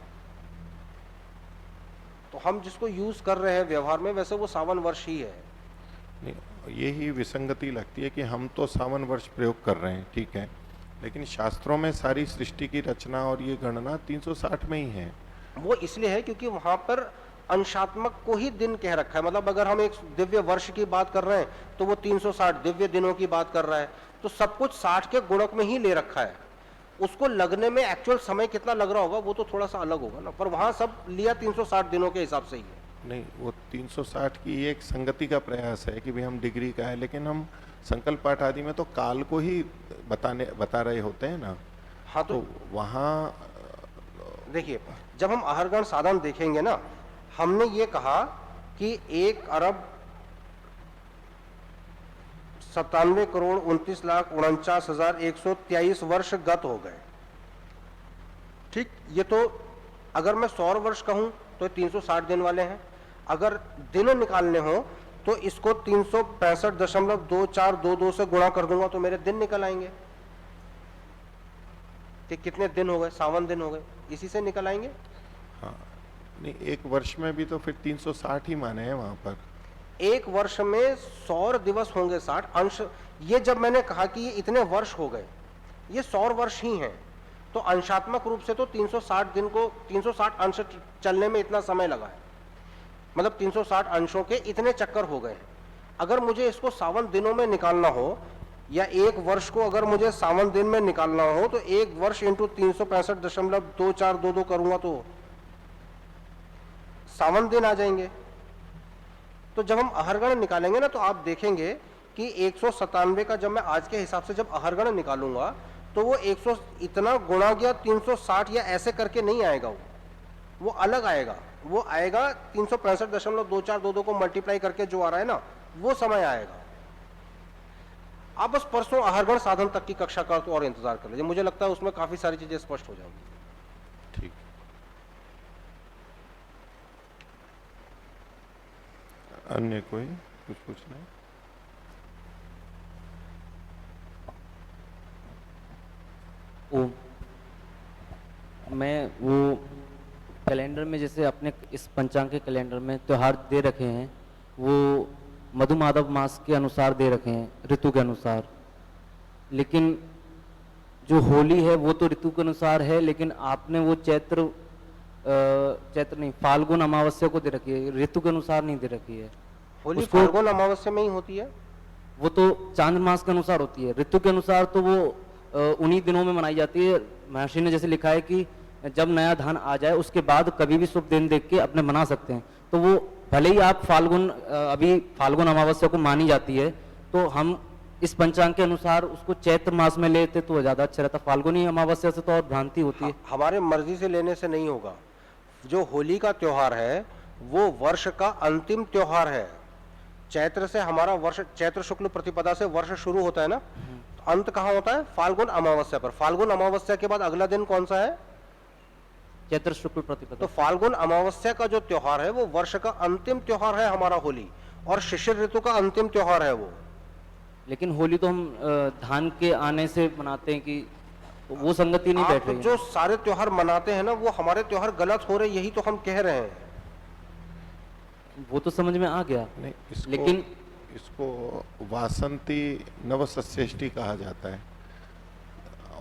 तो हम जिसको यूज कर रहे हैं व्यवहार में, वैसे वो 52 वर्ष ही है। यही विसंगति लगती है कि हम तो 52 वर्ष प्रयोग कर रहे हैं, ठीक है, लेकिन शास्त्रों में सारी सृष्टि की रचना और ये गणना 360 में ही है। वो इसलिए है क्योंकि वहां पर अंशात्मक को ही दिन कह रखा है। मतलब अगर हम एक दिव्य वर्ष की बात कर रहे हैं तो वो 360 दिव्य दिनों की बात कर रहा है, तो सब कुछ 60 के गुणक में ही ले रखा है। उसको लगने में एक्चुअल समय कितना लग रहा होगा वो तो थोड़ा सा अलग होगा ना, पर वहां सब लिया 360 दिनों के हिसाब से ही है। नहीं, वो 360 की एक संगति का प्रयास है कि भाई हम डिग्री का है, लेकिन हम संकल्प पाठ आदि में तो काल को ही बता रहे होते हैं ना। हाँ, तो वहाँ देखिए, जब हम आहरगण साधन देखेंगे ना, हमने ये कहा कि 1,97,29,49,123 वर्ष गत हो गए। ठीक, ये तो अगर मैं 100 वर्ष कहूं तो 360 दिन वाले हैं। अगर दिन निकालने हो तो इसको 365.2422 से गुणा कर दूंगा तो मेरे दिन निकल आएंगे। कि कितने दिन हो गए, 52 दिन हो गए, इसी से निकल आएंगे। हाँ, नहीं, एक वर्ष में भी तो फिर 360 ही माने हैं वहां पर। एक वर्ष में 100 दिवस होंगे, 60 अंश। ये जब मैंने कहा कि ये इतने वर्ष हो गए, ये 100 वर्ष ही हैं, तो अंशात्मक रूप से तो 360 दिन को 360 अंश चलने में इतना समय लगा है। मतलब 360 अंशों के इतने चक्कर हो गए हैं। अगर मुझे इसको 52 दिनों में निकालना हो, या एक वर्ष को अगर मुझे 52 दिन में निकालना हो, तो एक वर्ष इंटू 365.2422 करूंगा तो 52 दिन आ जाएंगे। तो जब हम अहरगण निकालेंगे ना, तो आप देखेंगे कि 197 का जब मैं आज के हिसाब से जब अहरगण निकालूंगा तो वो 100 इतना गुणा गया 360 या ऐसे करके नहीं आएगा, वो अलग आएगा। वो आएगा 365.2422 को मल्टीप्लाई करके जो आ रहा है ना, वो समय आएगा। आप बस परसों अहरगण साधन तक की कक्षा का तो और इंतजार कर लीजिए, मुझे लगता है उसमें काफी सारी चीजें स्पष्ट हो जाएंगी। ठीक, अन्य कोई कुछ पूछना है? मैं वो कैलेंडर में जैसे अपने इस पंचांग के कैलेंडर में त्योहार दे रखे हैं, वो मधुमाधव मास के अनुसार दे रखे हैं, ऋतु के अनुसार। लेकिन जो होली है वो तो ऋतु के अनुसार है, लेकिन आपने वो चैत्र नहीं, फाल्गुन अमावस्या को दे रखी है, ऋतु के अनुसार नहीं दे रखी है। होली फाल्गुन अमावस्या में ही होती है। वो तो चांद्र मास के अनुसार होती है, ऋतु के अनुसार तो वो उन्हीं दिनों में मनाई जाती है। महर्षि ने जैसे लिखा है कि जब नया धान आ जाए उसके बाद कभी भी शुभ दिन देख के अपने मना सकते हैं। तो वो भले ही आप फाल्गुन, अभी फाल्गुन अमावस्या को मानी जाती है, तो हम इस पंचांग के अनुसार उसको चैत्र मास में लेते तो ज्यादा अच्छा रहता। फाल्गुनी अमावस्या से तो और भ्रांति होती है। हमारे मर्जी से लेने से नहीं होगा। जो होली का त्योहार है वो वर्ष का अंतिम त्योहार है। चैत्र से हमारा वर्ष, चैत्र शुक्ल प्रतिपदा से वर्ष शुरू होता है ना, तो अंत कहाँ होता है? फाल्गुन अमावस्या पर। फाल्गुन अमावस्या के बाद अगला दिन कौन सा है? चैत्र शुक्ल प्रतिपदा। तो फाल्गुन अमावस्या का जो त्योहार है वो वर्ष का अंतिम त्योहार है हमारा होली, और शिशिर ऋतु का अंतिम त्योहार है वो। लेकिन होली तो हम धान के आने से मनाते हैं, कि वो संगति नहीं बैठ रही। जो सारे त्योहार मनाते हैं ना, वो हमारे त्योहार गलत हो रहे, यही तो हम कह रहे हैं। वो तो समझ में आ गया, नहीं, लेकिन इसको वासंती नवसस्येष्टि कहा जाता है।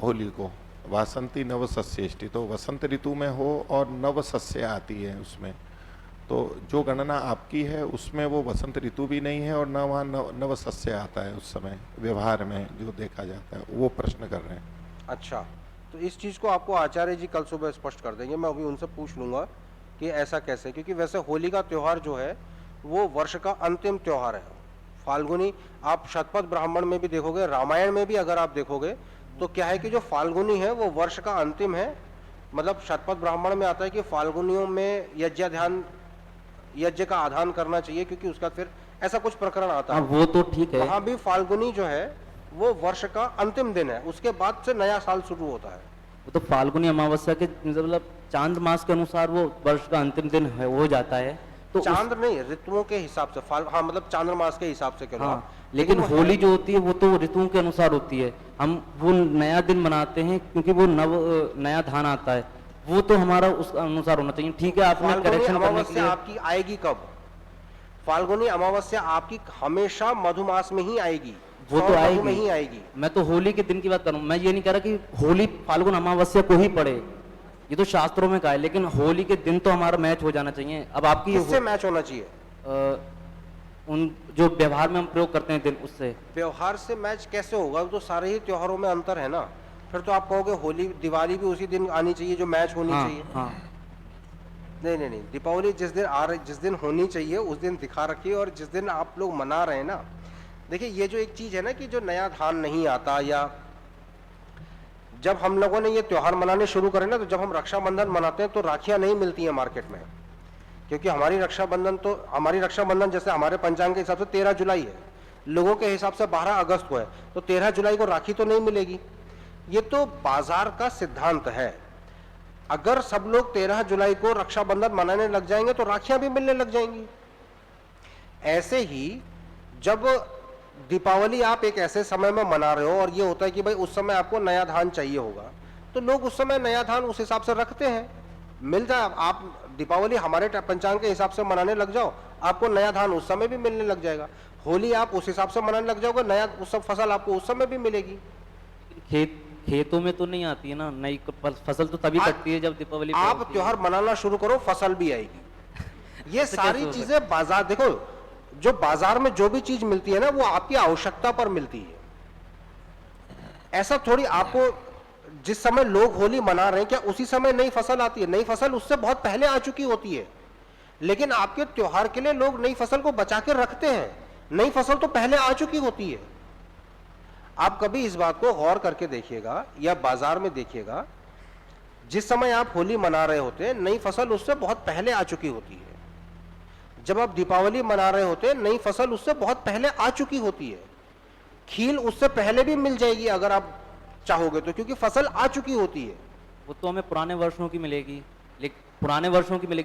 होली को वासंती नवसस्येष्टि, तो वसंत ऋतु में हो और नवसस्य आती है उसमें, तो जो गणना आपकी है उसमें वो वसंत ऋतु भी नहीं है और न वहाँ नवसस्य आता है उस समय व्यवहार में जो देखा जाता है। वो प्रश्न कर रहे हैं। अच्छा, तो इस चीज़ को आपको आचार्य जी कल सुबह स्पष्ट कर देंगे, मैं अभी उनसे पूछ लूँगा कि ऐसा कैसे, क्योंकि वैसे होली का त्यौहार जो है वो वर्ष का अंतिम त्यौहार है। फाल्गुनी आप शतपथ ब्राह्मण में भी देखोगे, रामायण में भी अगर आप देखोगे तो क्या है कि जो फाल्गुनी है वो वर्ष का अंतिम है। मतलब शतपथ ब्राह्मण में आता है कि फाल्गुनियों में यज्ञ का आधान करना चाहिए, क्योंकि उसका फिर ऐसा कुछ प्रकरण आता है। वो तो ठीक है, वहां भी फाल्गुनी जो है वो वर्ष का अंतिम दिन है, उसके बाद से नया साल शुरू होता है। वो तो फाल्गुनी अमावस्या के मतलब चांद मास के अनुसार वो वर्ष का अंतिम दिन है, हो जाता है। तो चांद नहीं, ऋतुओं के हिसाब से हाँ, मतलब चांद्रमास के हिसाब से करो। हाँ, लेकिन होली जो होती है वो तो ऋतुओं के अनुसार होती है। हम वो नया दिन मनाते हैं क्योंकि वो नया धान आता है, वो तो हमारा उस अनुसार होना चाहिए। ठीक है, आपने करेक्शन करने के लिए आपकी आएगी कब? फाल्गुनी अमावस्या आपकी हमेशा मधुमास में ही आएगी, वो तो आएगी, में ही आएगी। मैं तो होली के दिन की बात कर रहा हूँ। मैं ये नहीं कह रहा कि होली फाल्गुन अमावस्या को ही पड़े, ये तो शास्त्रों में कहा है, लेकिन होली के दिन तो हमारा मैच हो जाना चाहिए। अब आपकी किससे मैच होना चाहिए? उन जो व्यवहार में हम प्रयोग करते हैं दिन, उससे। व्यवहार से मैच कैसे होगा? तो सारे ही त्योहारों में अंतर है ना। फिर तो आप कहोगे होली दिवाली भी उसी दिन आनी चाहिए जो मैच होनी चाहिए। नहीं, दीपावली जिस दिन होनी चाहिए उस दिन दिखा रखिए, और जिस दिन आप लोग मना रहे हैं ना, देखिए ये जो एक चीज है ना कि जो नया धान नहीं आता, या जब हम लोगों ने ये त्योहार मनाने शुरू करे ना, तो जब हम रक्षाबंधन मनाते हैं तो राखियां नहीं मिलती हैं मार्केट में, क्योंकि हमारी रक्षाबंधन जैसे हमारे पंचांग के हिसाब से 13 जुलाई है, लोगों के हिसाब से 12 अगस्त को है, तो 13 जुलाई को राखी तो नहीं मिलेगी। ये तो बाजार का सिद्धांत है। अगर सब लोग 13 जुलाई को रक्षाबंधन मनाने लग जाएंगे तो राखियां भी मिलने लग जाएंगी। ऐसे ही जब दीपावली आप एक ऐसे समय में मना रहे हो और ये होता है कि भाई उस समय आपको नया धान चाहिए होगा, तो लोग उस समय नया धान उस हिसाब से रखते हैं, मिल जाए। आप दीपावली हमारे पंचांग के हिसाब से मनाने लग जाओ, आपको नया धान उस समय भी मिलने लग जाएगा। होली आप उस हिसाब से मनाने लग जाओगे, नया उस सब फसल आपको उस समय भी मिलेगी। खेतों में तो नहीं आती है ना नई फसल, तो तभी कटती है जब दीपावली। आप त्योहार मनाना शुरू करो, फसल भी आएगी। ये सारी चीजें बाजार, देखो जो बाजार में जो भी चीज मिलती है ना वो आपकी आवश्यकता पर मिलती है। ऐसा थोड़ी आपको जिस समय लोग होली मना रहे हैं क्या उसी समय नई फसल आती है? नई फसल उससे बहुत पहले आ चुकी होती है, लेकिन आपके त्योहार के लिए लोग नई फसल को बचा के रखते हैं। नई फसल तो पहले आ चुकी होती है। आप कभी इस बात को गौर करके देखिएगा या बाजार में देखिएगा, जिस समय आप होली मना रहे होते हैं नई फसल उससे बहुत पहले आ चुकी होती है। जब आप दीपावली मना रहे होते हैं नई फसल उससे बहुत पहले आ चुकी होती है। खील उससे पहले भी मिल जाएगी अगर आप चाहोगे तो, क्योंकि फसल आ चुकी होती है। वो तो हमें पुराने वर्षों की मिलेगी,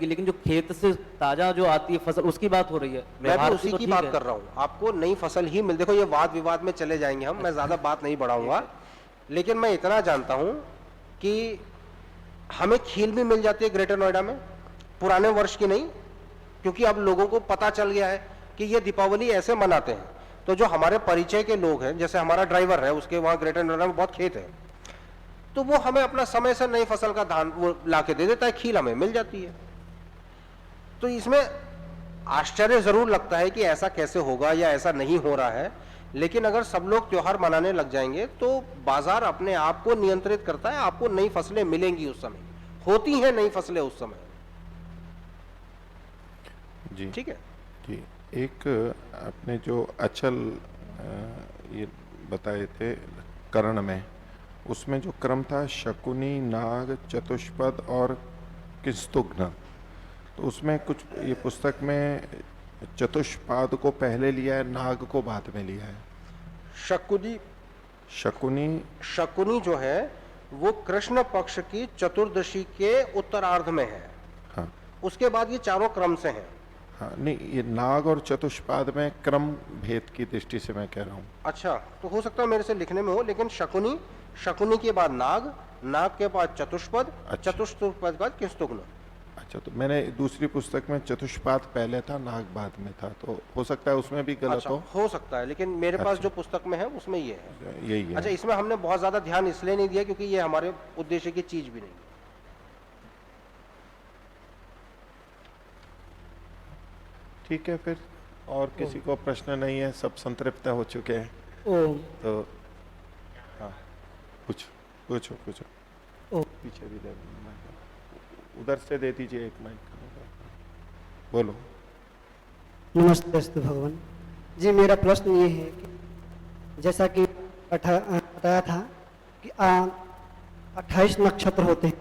लेकिन जो खेत से ताजा जो आती है फसल उसकी बात हो रही है। मैं भी उसी की बात कर रहा हूँ, आपको नई फसल ही मिल। देखो ये वाद विवाद में चले जाएंगे हम, मैं ज्यादा बात नहीं बढ़ाऊंगा, लेकिन मैं इतना जानता हूँ कि हमें खील भी मिल जाती है ग्रेटर नोएडा में, पुराने वर्ष की नहीं, क्योंकि अब लोगों को पता चल गया है कि ये दीपावली ऐसे मनाते हैं। तो जो हमारे परिचय के लोग हैं, जैसे हमारा ड्राइवर है, उसके वहां ग्रेटर नोएडा में बहुत खेत है, तो वो हमें अपना समय से नई फसल का धान वो लाके दे देता है, खील हमें मिल जाती है। तो इसमें आश्चर्य जरूर लगता है कि ऐसा कैसे होगा या ऐसा नहीं हो रहा है, लेकिन अगर सब लोग त्योहार मनाने लग जाएंगे तो बाजार अपने आप को नियंत्रित करता है। आपको नई फसलें मिलेंगी, उस समय होती हैं नई फसलें उस समय। जी ठीक है जी। एक आपने जो अचल ये बताए थे करण में, उसमें जो क्रम था शकुनी, नाग, चतुष्पद और किंस्तुघ्न, तो उसमें कुछ ये पुस्तक में चतुष्पाद को पहले लिया है, नाग को बाद में लिया है। शकुनी जो है वो कृष्ण पक्ष की चतुर्दशी के उत्तरार्ध में है। हाँ। उसके बाद ये चारों क्रम से हैं। हाँ, नहीं, ये नाग और चतुष्पाद में क्रम भेद की दृष्टि से मैं कह रहा हूँ। अच्छा, तो हो सकता है मेरे से लिखने में हो, लेकिन शकुनी के बाद नाग के बाद चतुष्पद, चतुष्पद के बाद किंस्तुघ्न। अच्छा, तो मैंने दूसरी पुस्तक में चतुष्पाद पहले था, नाग बाद में था, तो हो सकता है उसमें भी गलत हो सकता है, लेकिन मेरे पास जो पुस्तक में है उसमें ये है, यही है। अच्छा, इसमें हमने बहुत ज्यादा ध्यान इसलिए नहीं दिया क्योंकि ये हमारे उद्देश्य की चीज भी नहीं। ठीक है, फिर और किसी को प्रश्न नहीं है, सब संतृप्त हो चुके हैं। तो हाँ, पूछो। पीछे भी दे माइक, उधर से दे दीजिए एक माइक। बोलो। नमस्ते अस्तु भगवान जी, मेरा प्रश्न ये है कि जैसा कि बताया था कि 28 नक्षत्र होते हैं,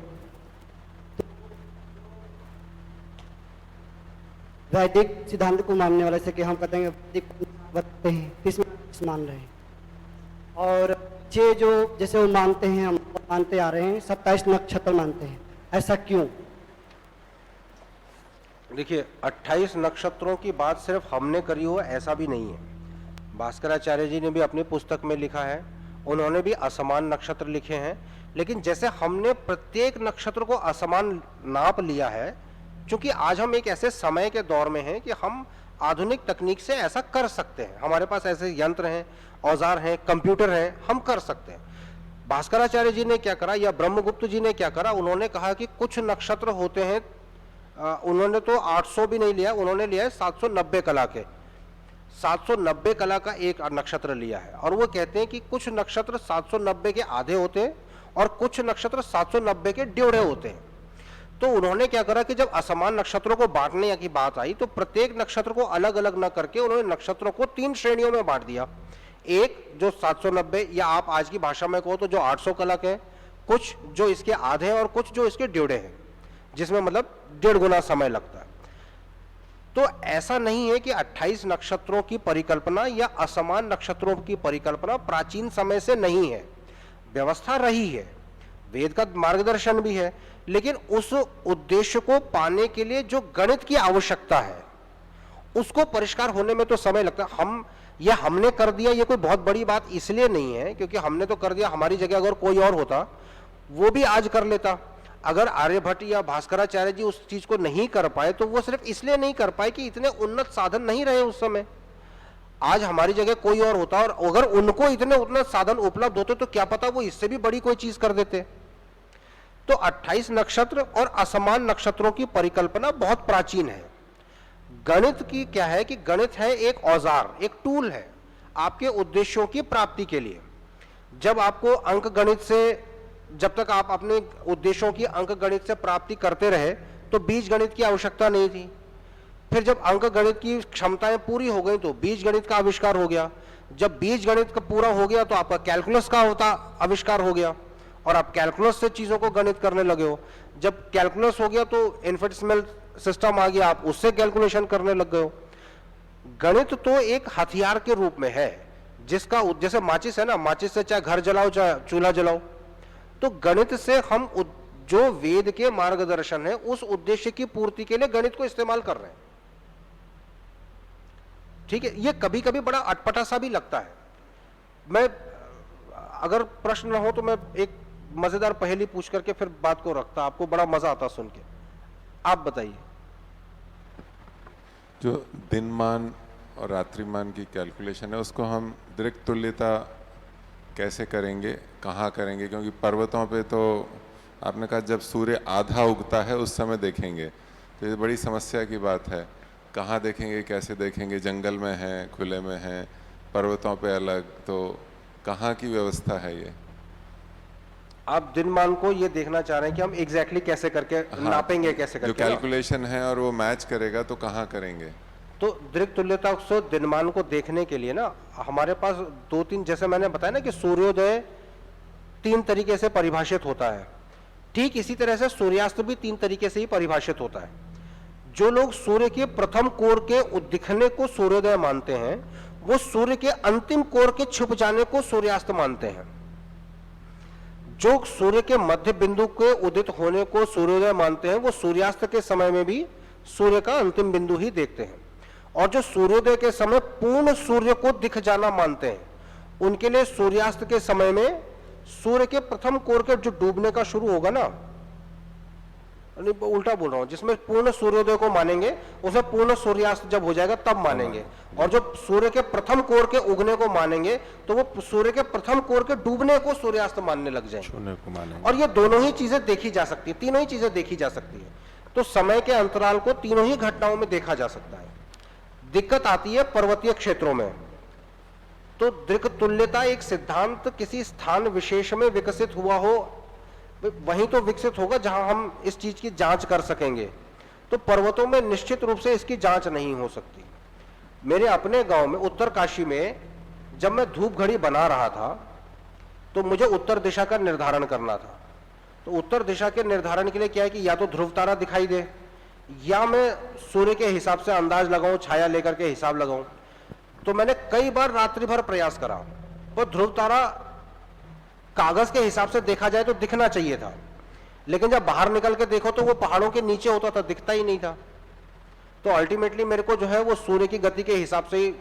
तो वैदिक सिद्धांत को मानने वाले से कि हम कहते हैं वैदिक बताते हैं, इसमें मान रहे हैं, और ये जो जैसे वो मानते हैं, हम मानते आ रहे हैं 27 नक्षत्र मानते हैं, ऐसा क्यों? देखिए, 28 नक्षत्रों की बात सिर्फ हमने करी हो ऐसा भी नहीं है। भास्कराचार्य जी ने भी अपनी पुस्तक में लिखा है, उन्होंने भी असमान नक्षत्र लिखे हैं, लेकिन जैसे हमने प्रत्येक नक्षत्र को असमान नाप लिया है, क्योंकि आज हम एक ऐसे समय के दौर में हैं कि हम आधुनिक तकनीक से ऐसा कर सकते हैं, हमारे पास ऐसे यंत्र हैं, औजार हैं, कंप्यूटर हैं, हम कर सकते हैं। भास्कराचार्य जी ने क्या करा या ब्रह्मगुप्त जी ने क्या करा, उन्होंने कहा कि कुछ नक्षत्र होते हैं, उन्होंने तो 800 भी नहीं लिया, उन्होंने लिया है 790 कला के, 790 कला का एक नक्षत्र लिया है, और वो कहते हैं कि कुछ नक्षत्र 790 के आधे होते हैं और कुछ नक्षत्र 790 के डेढ़े होते हैं। तो उन्होंने क्या करा कि जब असमान नक्षत्रों को बांटने की बात आई तो प्रत्येक नक्षत्र को अलग अलग न करके उन्होंने नक्षत्रों को 3 श्रेणियों में बांट दिया। एक जो 790 या आप आज की भाषा में कहो तो जो 800 कला के, कुछ जो इसके आधे और कुछ जो इसके डेढ़े हैं, जिसमें मतलब 1.5 गुना समय लगता है। तो ऐसा नहीं है कि 28 नक्षत्रों की परिकल्पना या असमान नक्षत्रों की परिकल्पना प्राचीन समय से नहीं है, व्यवस्था रही है, वेद का मार्गदर्शन भी है, लेकिन उस उद्देश्य को पाने के लिए जो गणित की आवश्यकता है उसको परिष्कार होने में तो समय लगता है। हमने कर दिया, ये कोई बहुत बड़ी बात इसलिए नहीं है क्योंकि हमने तो कर दिया, हमारी जगह अगर कोई और होता वो भी आज कर लेता। अगर आर्यभट्ट या भास्कराचार्य जी उस चीज को नहीं कर पाए तो वो सिर्फ इसलिए नहीं कर पाए कि इतने उन्नत साधन नहीं रहे उस समय। आज हमारी जगह कोई और होता और अगर उनको इतने उन्नत साधन उपलब्ध होते तो क्या पता वो इससे भी बड़ी कोई चीज कर देते। तो 28 नक्षत्र और असमान नक्षत्रों की परिकल्पना बहुत प्राचीन है। गणित की क्या है कि गणित है एक औजार, एक टूल है आपके उद्देश्यों की प्राप्ति के लिए। जब आपको अंक गणित से, जब तक आप अपने उद्देश्यों की अंक गणित से प्राप्ति करते रहे तो बीज गणित की आवश्यकता नहीं थी। फिर जब अंक गणित की क्षमताएं पूरी हो गई तो बीज गणित का आविष्कार हो गया। जब बीज गणित का पूरा हो गया तो आपका कैलकुलस का आविष्कार हो गया और आप कैलकुलस से चीजों को गणित करने लगे हो। जब कैलकुलस हो गया तो इन्फिनिटेसिमल सिस्टम आ गया, आप उससे कैलकुलेशन करने लग गए हो। गणित तो एक हथियार के रूप में है जिसका, जैसे माचिस है ना, माचिस से चाहे घर जलाओ चाहे चूल्हा जलाओ, तो गणित से हम जो वेद के मार्गदर्शन है उस उद्देश्य की पूर्ति के लिए गणित को इस्तेमाल कर रहे हैं। ठीक है, ये कभी कभी बड़ा अटपटा सा भी लगता है। मैं, अगर प्रश्न ना हो तो मैं एक मजेदार पहेली पूछ करके फिर बात को रखता, आपको बड़ा मजा आता सुन के। आप बताइए। जो दिनमान और रात्रिमान की कैलकुलेशन है उसको हम दृक् तुल्यता कैसे करेंगे, कहाँ करेंगे? क्योंकि पर्वतों पे तो आपने कहा जब सूर्य आधा उगता है उस समय देखेंगे, तो ये बड़ी समस्या की बात है। कहाँ देखेंगे, कैसे देखेंगे? जंगल में है, खुले में है, पर्वतों पे अलग, तो कहाँ की व्यवस्था है ये? आप दिनमान को ये देखना चाह रहे हैं कि हम एग्जैक्टली कैसे करके नापेंगे, कैसे करके जो कैलकुलेशन है और वो मैच करेगा तो कहाँ करेंगे? तो दृक् तुल्यता से दिनमान को देखने के लिए ना हमारे पास 2-3, जैसे मैंने बताया ना कि सूर्योदय 3 तरीके से परिभाषित होता है, ठीक इसी तरह से सूर्यास्त भी 3 तरीके से ही परिभाषित होता है। जो लोग सूर्य के प्रथम कोर के उदिखने को सूर्योदय मानते हैं वो सूर्य के अंतिम कोर के छुप जाने को सूर्यास्त मानते हैं। जो सूर्य के मध्य बिंदु के उदित होने को सूर्योदय मानते हैं वो सूर्यास्त के समय में भी सूर्य का अंतिम बिंदु ही देखते हैं। और जो सूर्योदय के समय पूर्ण सूर्य को दिख जाना मानते हैं उनके लिए सूर्यास्त के समय में सूर्य के प्रथम कोर के जो डूबने का शुरू होगा ना, उल्टा बोल रहा हूं, जिसमें पूर्ण सूर्योदय को मानेंगे उसे पूर्ण सूर्यास्त जब हो जाएगा तब मानेंगे। और जो सूर्य के प्रथम कोर के उगने को मानेंगे तो वो सूर्य के प्रथम कोर के डूबने को सूर्यास्त मानने लग जाएंगे। और ये दोनों ही चीजें देखी जा सकती है, तीनों ही चीजें देखी जा सकती है। तो समय के अंतराल को तीनों ही घटनाओं में देखा जा सकता है। दिक्कत आती है पर्वतीय क्षेत्रों में। तो दृक् तुल्यता एक सिद्धांत किसी स्थान विशेष में विकसित हुआ हो, वहीं तो विकसित होगा जहां हम इस चीज की जांच कर सकेंगे। तो पर्वतों में निश्चित रूप से इसकी जांच नहीं हो सकती। मेरे अपने गांव में उत्तरकाशी में जब मैं धूप घड़ी बना रहा था तो मुझे उत्तर दिशा का निर्धारण करना था। तो उत्तर दिशा के निर्धारण के लिए क्या है कि या तो ध्रुव तारा दिखाई दे या मैं सूर्य के हिसाब से अंदाज लगाऊं, छाया लेकर के हिसाब लगाऊं। तो मैंने कई बार रात्रि भर प्रयास करा, पर ध्रुव तारा कागज के हिसाब से देखा जाए तो दिखना चाहिए था, लेकिन जब बाहर निकल के देखो तो वो पहाड़ों के नीचे होता था, दिखता ही नहीं था। तो अल्टीमेटली मेरे को जो है वो सूर्य की गति के हिसाब से ही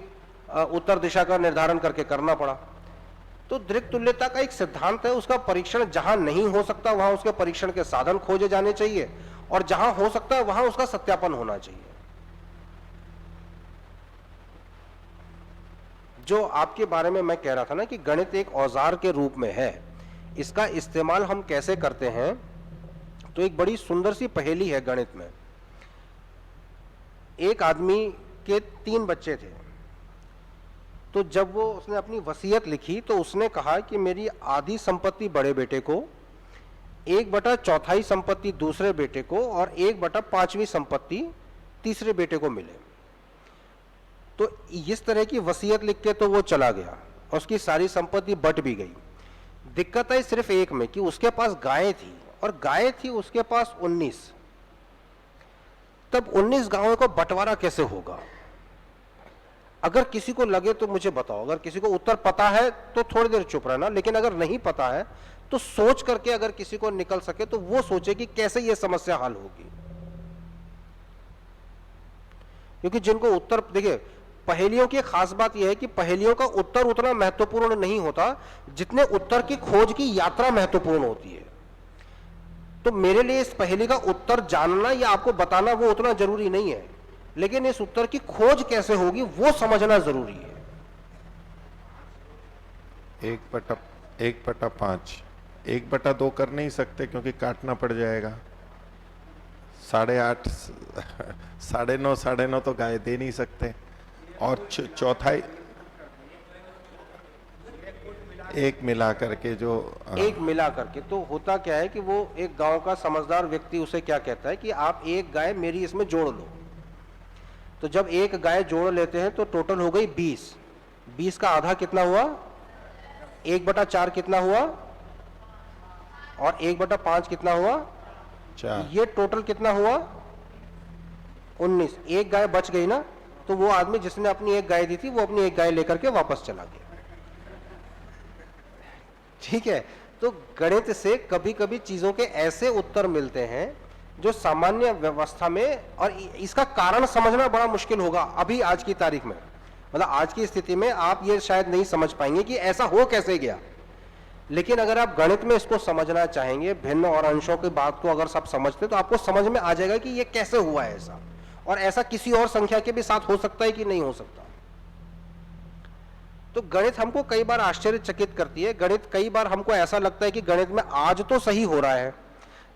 उत्तर दिशा का निर्धारण करके करना पड़ा। तो दृक् तुल्यता का एक सिद्धांत है, उसका परीक्षण जहां नहीं हो सकता वहां उसके परीक्षण के साधन खोजे जाने चाहिए, और जहां हो सकता है वहां उसका सत्यापन होना चाहिए। जो आपके बारे में मैं कह रहा था ना कि गणित एक औजार के रूप में है, इसका इस्तेमाल हम कैसे करते हैं, तो एक बड़ी सुंदर सी पहेली है गणित में। एक आदमी के 3 बच्चे थे, तो जब वो उसने अपनी वसीयत लिखी तो उसने कहा कि मेरी आधी संपत्ति बड़े बेटे को, 1/4 संपत्ति दूसरे बेटे को और 1/5 संपत्ति तीसरे बेटे को मिले। तो इस तरह की वसीयत लिख के तो वो चला गया और उसकी सारी संपत्ति बट भी गई। दिक्कत आई सिर्फ एक में कि उसके पास गायें थी, और गायें थी उसके पास 19। तब 19 गायों को बंटवारा कैसे होगा? अगर किसी को लगे तो मुझे बताओ, अगर किसी को उत्तर पता है तो थोड़ी देर चुप रहना, लेकिन अगर नहीं पता है तो सोच करके अगर किसी को निकल सके तो वो सोचे कि कैसे ये समस्या हल होगी। क्योंकि जिनको उत्तर, देखिए पहेलियों की खास बात यह है कि पहेलियों का उत्तर उतना महत्वपूर्ण नहीं होता जितने उत्तर की खोज की यात्रा महत्वपूर्ण होती है। तो मेरे लिए इस पहेली का उत्तर जानना या आपको बताना वो उतना जरूरी नहीं है, लेकिन इस उत्तर की खोज कैसे होगी वो समझना जरूरी है। 1/5 1/2 कर नहीं सकते क्योंकि काटना पड़ जाएगा। 8.5 9.5 तो गाय दे नहीं सकते, और चौथाई एक मिला करके जो एक मिला करके तो होता क्या है कि वो एक गांव का समझदार व्यक्ति उसे क्या कहता है कि आप एक गाय मेरी इसमें जोड़ लो। तो जब एक गाय जोड़ लेते हैं तो टोटल हो गई 20। 20 का आधा कितना हुआ? 1/4 कितना हुआ? और 1/5 कितना हुआ? 4। ये टोटल कितना हुआ? 19। एक गाय बच गई ना, तो वो आदमी जिसने अपनी एक गाय दी थी वो अपनी एक गाय लेकर के वापस चला गया। ठीक है, तो गणित से कभी कभी चीजों के ऐसे उत्तर मिलते हैं जो सामान्य व्यवस्था में, और इसका कारण समझना बड़ा मुश्किल होगा अभी आज की तारीख में, मतलब आज की स्थिति में आप ये शायद नहीं समझ पाएंगे कि ऐसा हो कैसे गया। लेकिन अगर आप गणित में इसको समझना चाहेंगे, भिन्न और अंशों की बात को अगर सब समझते तो आपको समझ में आ जाएगा कि ये कैसे हुआ है ऐसा, और ऐसा किसी और संख्या के भी साथ हो सकता है कि नहीं हो सकता। तो गणित हमको कई बार आश्चर्यचकित करती है। गणित कई बार हमको ऐसा लगता है कि गणित में आज तो सही हो रहा है।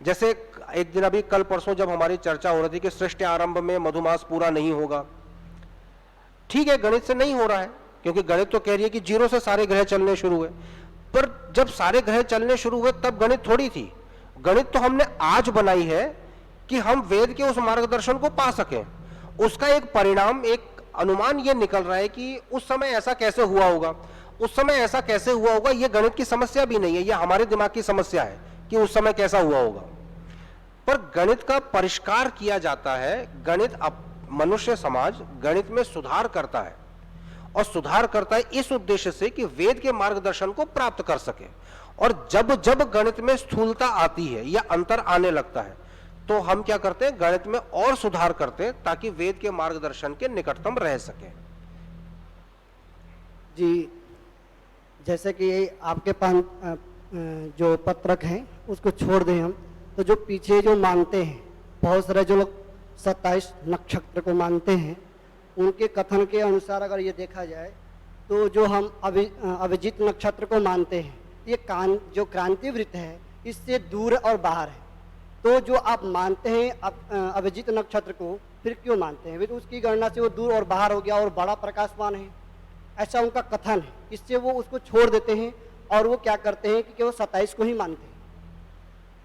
जैसे एक दिन अभी कल परसों जब हमारी चर्चा हो रही थी कि सृष्टि आरंभ में मधुमास पूरा नहीं होगा, ठीक है गणित से नहीं हो रहा है, क्योंकि गणित तो कह रही है कि 0 से सारे ग्रह चलने शुरू हुए। पर जब सारे ग्रह चलने शुरू हुए तब गणित थोड़ी थी। गणित तो हमने आज बनाई है कि हम वेद के उस मार्गदर्शन को पा सकें। उसका एक परिणाम, एक अनुमान ये निकल रहा है कि उस समय ऐसा कैसे हुआ होगा, उस समय ऐसा कैसे हुआ होगा। ये गणित की समस्या भी नहीं है, ये हमारे दिमाग की समस्या है कि उस समय कैसा हुआ होगा। पर गणित का परिष्कार किया जाता है। गणित, मनुष्य समाज गणित में सुधार करता है, और सुधार करता है इस उद्देश्य से कि वेद के मार्गदर्शन को प्राप्त कर सके। और जब जब गणित में स्थूलता आती है या अंतर आने लगता है तो हम क्या करते हैं, गणित में और सुधार करते हैं ताकि वेद के मार्गदर्शन के निकटतम रह सके। जी, जैसे कि आपके पास जो पत्रक हैं उसको छोड़ दें हम, तो जो पीछे जो मानते हैं, बहुत सारे जो लोग 27 नक्षत्र को मानते हैं, उनके कथन के अनुसार अगर ये देखा जाए तो जो हम अभिजीत नक्षत्र को मानते हैं, ये जो क्रांति वृत्त है इससे दूर और बाहर है। तो जो आप मानते हैं अभिजीत नक्षत्र को, फिर क्यों मानते हैं? उसकी गणना से वो दूर और बाहर हो गया और बड़ा प्रकाशमान है, ऐसा उनका कथन है। इससे वो उसको छोड़ देते हैं और वो क्या करते हैं कि केवल 27 को ही मानते हैं।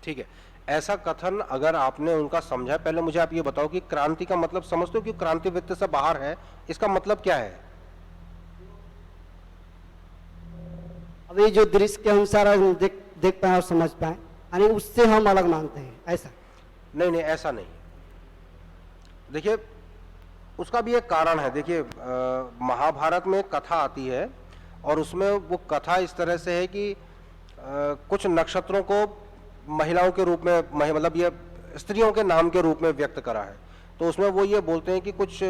ठीक है, ऐसा कथन अगर आपने उनका समझा, पहले मुझे आप ये बताओ कि क्रांति का मतलब समझते हो कि क्रांति वृत्त से बाहर है, इसका मतलब क्या है? अभी जो दृश्य के अनुसार हम देख पाए और समझ पाए, यानी उससे हम अलग मानते हैं, ऐसा? नहीं नहीं, ऐसा नहीं। देखिए, उसका भी एक कारण है। देखिए, महाभारत में कथा आती है और उसमें वो कथा इस तरह से है कि कुछ नक्षत्रों को महिलाओं के रूप में, मतलब ये स्त्रियों के नाम के रूप में व्यक्त करा है। तो उसमें वो ये बोलते हैं कि कुछ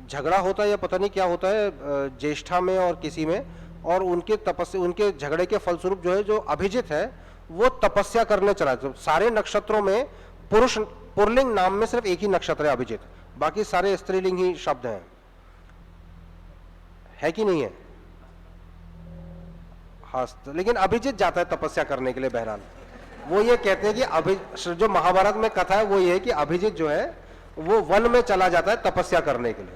झगड़ा होता है या पता नहीं क्या होता है ज्येष्ठा में और किसी में, और उनके तपस्या, उनके झगड़े के फलस्वरूप जो है, जो अभिजित है वो तपस्या करने चला। तो सारे नक्षत्रों में पुरलिंग नाम में सिर्फ एक ही नक्षत्र है अभिजित, बाकी सारे स्त्रीलिंग ही शब्द हैं, है कि नहीं है? हाँ, लेकिन अभिजित जाता है तपस्या करने के लिए। बहरहाल वो ये कहते हैं कि जो महाभारत में कथा है वो ये है कि अभिजित जो है वो वन में चला जाता है तपस्या करने के लिए।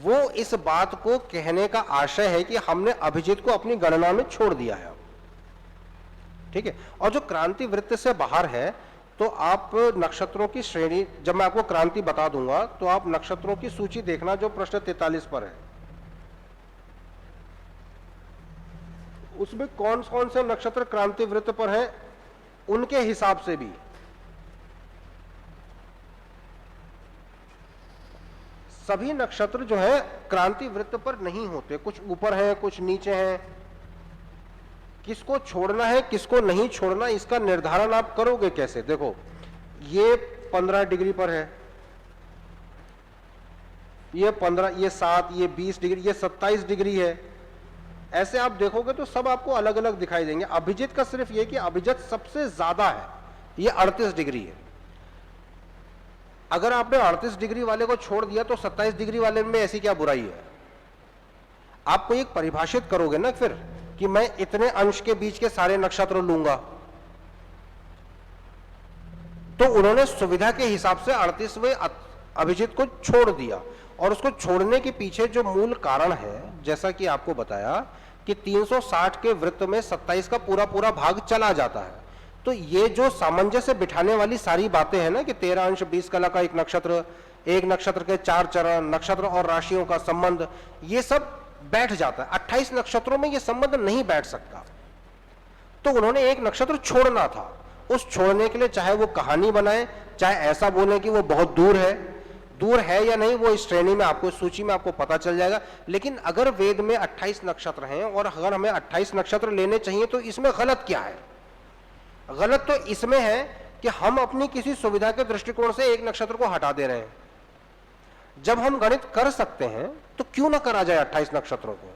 वो इस बात को कहने का आशय है कि हमने अभिजित को अपनी गणना में छोड़ दिया है, ठीक है। और जो क्रांति वृत्त से बाहर है, तो आप नक्षत्रों की श्रेणी, जब मैं आपको क्रांति बता दूंगा तो आप नक्षत्रों की सूची देखना जो पृष्ठ 43 पर है। उसमें कौन कौन से नक्षत्र क्रांति वृत्त पर हैं उनके हिसाब से भी सभी नक्षत्र जो है क्रांति वृत्त पर नहीं होते, कुछ ऊपर हैं, कुछ नीचे हैं। किसको छोड़ना है किसको नहीं छोड़ना, इसका निर्धारण आप करोगे कैसे? देखो, ये 15 डिग्री पर है, ये 15, ये 7, ये 20 डिग्री, ये 27 डिग्री है। ऐसे आप देखोगे तो सब आपको अलग अलग दिखाई देंगे। अभिजित का सिर्फ ये कि अभिजित सबसे ज्यादा है, ये 38 डिग्री है। अगर आपने 38 डिग्री वाले को छोड़ दिया तो 27 डिग्री वाले में ऐसी क्या बुराई है? आपको एक परिभाषित करोगे ना फिर कि मैं इतने अंश के बीच के सारे नक्षत्र लूंगा, तो उन्होंने सुविधा के हिसाब से 38वें अभिजित को छोड़ दिया। और उसको छोड़ने के पीछे जो मूल कारण है, जैसा कि आपको बताया कि 360 के वृत्त में 27 का पूरा पूरा भाग चला जाता है। तो ये जो सामंजस्य बिठाने वाली सारी बातें हैं ना कि 13 अंश 20 कला का एक नक्षत्र के 4 चरण, नक्षत्र और राशियों का संबंध, ये सब बैठ जाता है। 28 नक्षत्रों में ये संबंध नहीं बैठ सकता, तो उन्होंने एक नक्षत्र छोड़ना था। उस छोड़ने के लिए चाहे वो कहानी बनाए, चाहे ऐसा बोले कि वो बहुत दूर है या नहीं, वो इस श्रेणी में आपको, सूची में आपको पता चल जाएगा। लेकिन अगर वेद में 28 नक्षत्र हैं और अगर हमें 28 नक्षत्र लेने चाहिए तो इसमें गलत क्या है? गलत तो इसमें है कि हम अपनी किसी सुविधा के दृष्टिकोण से एक नक्षत्र को हटा दे रहे हैं। जब हम गणित कर सकते हैं तो क्यों ना करा जाए 28 नक्षत्रों को?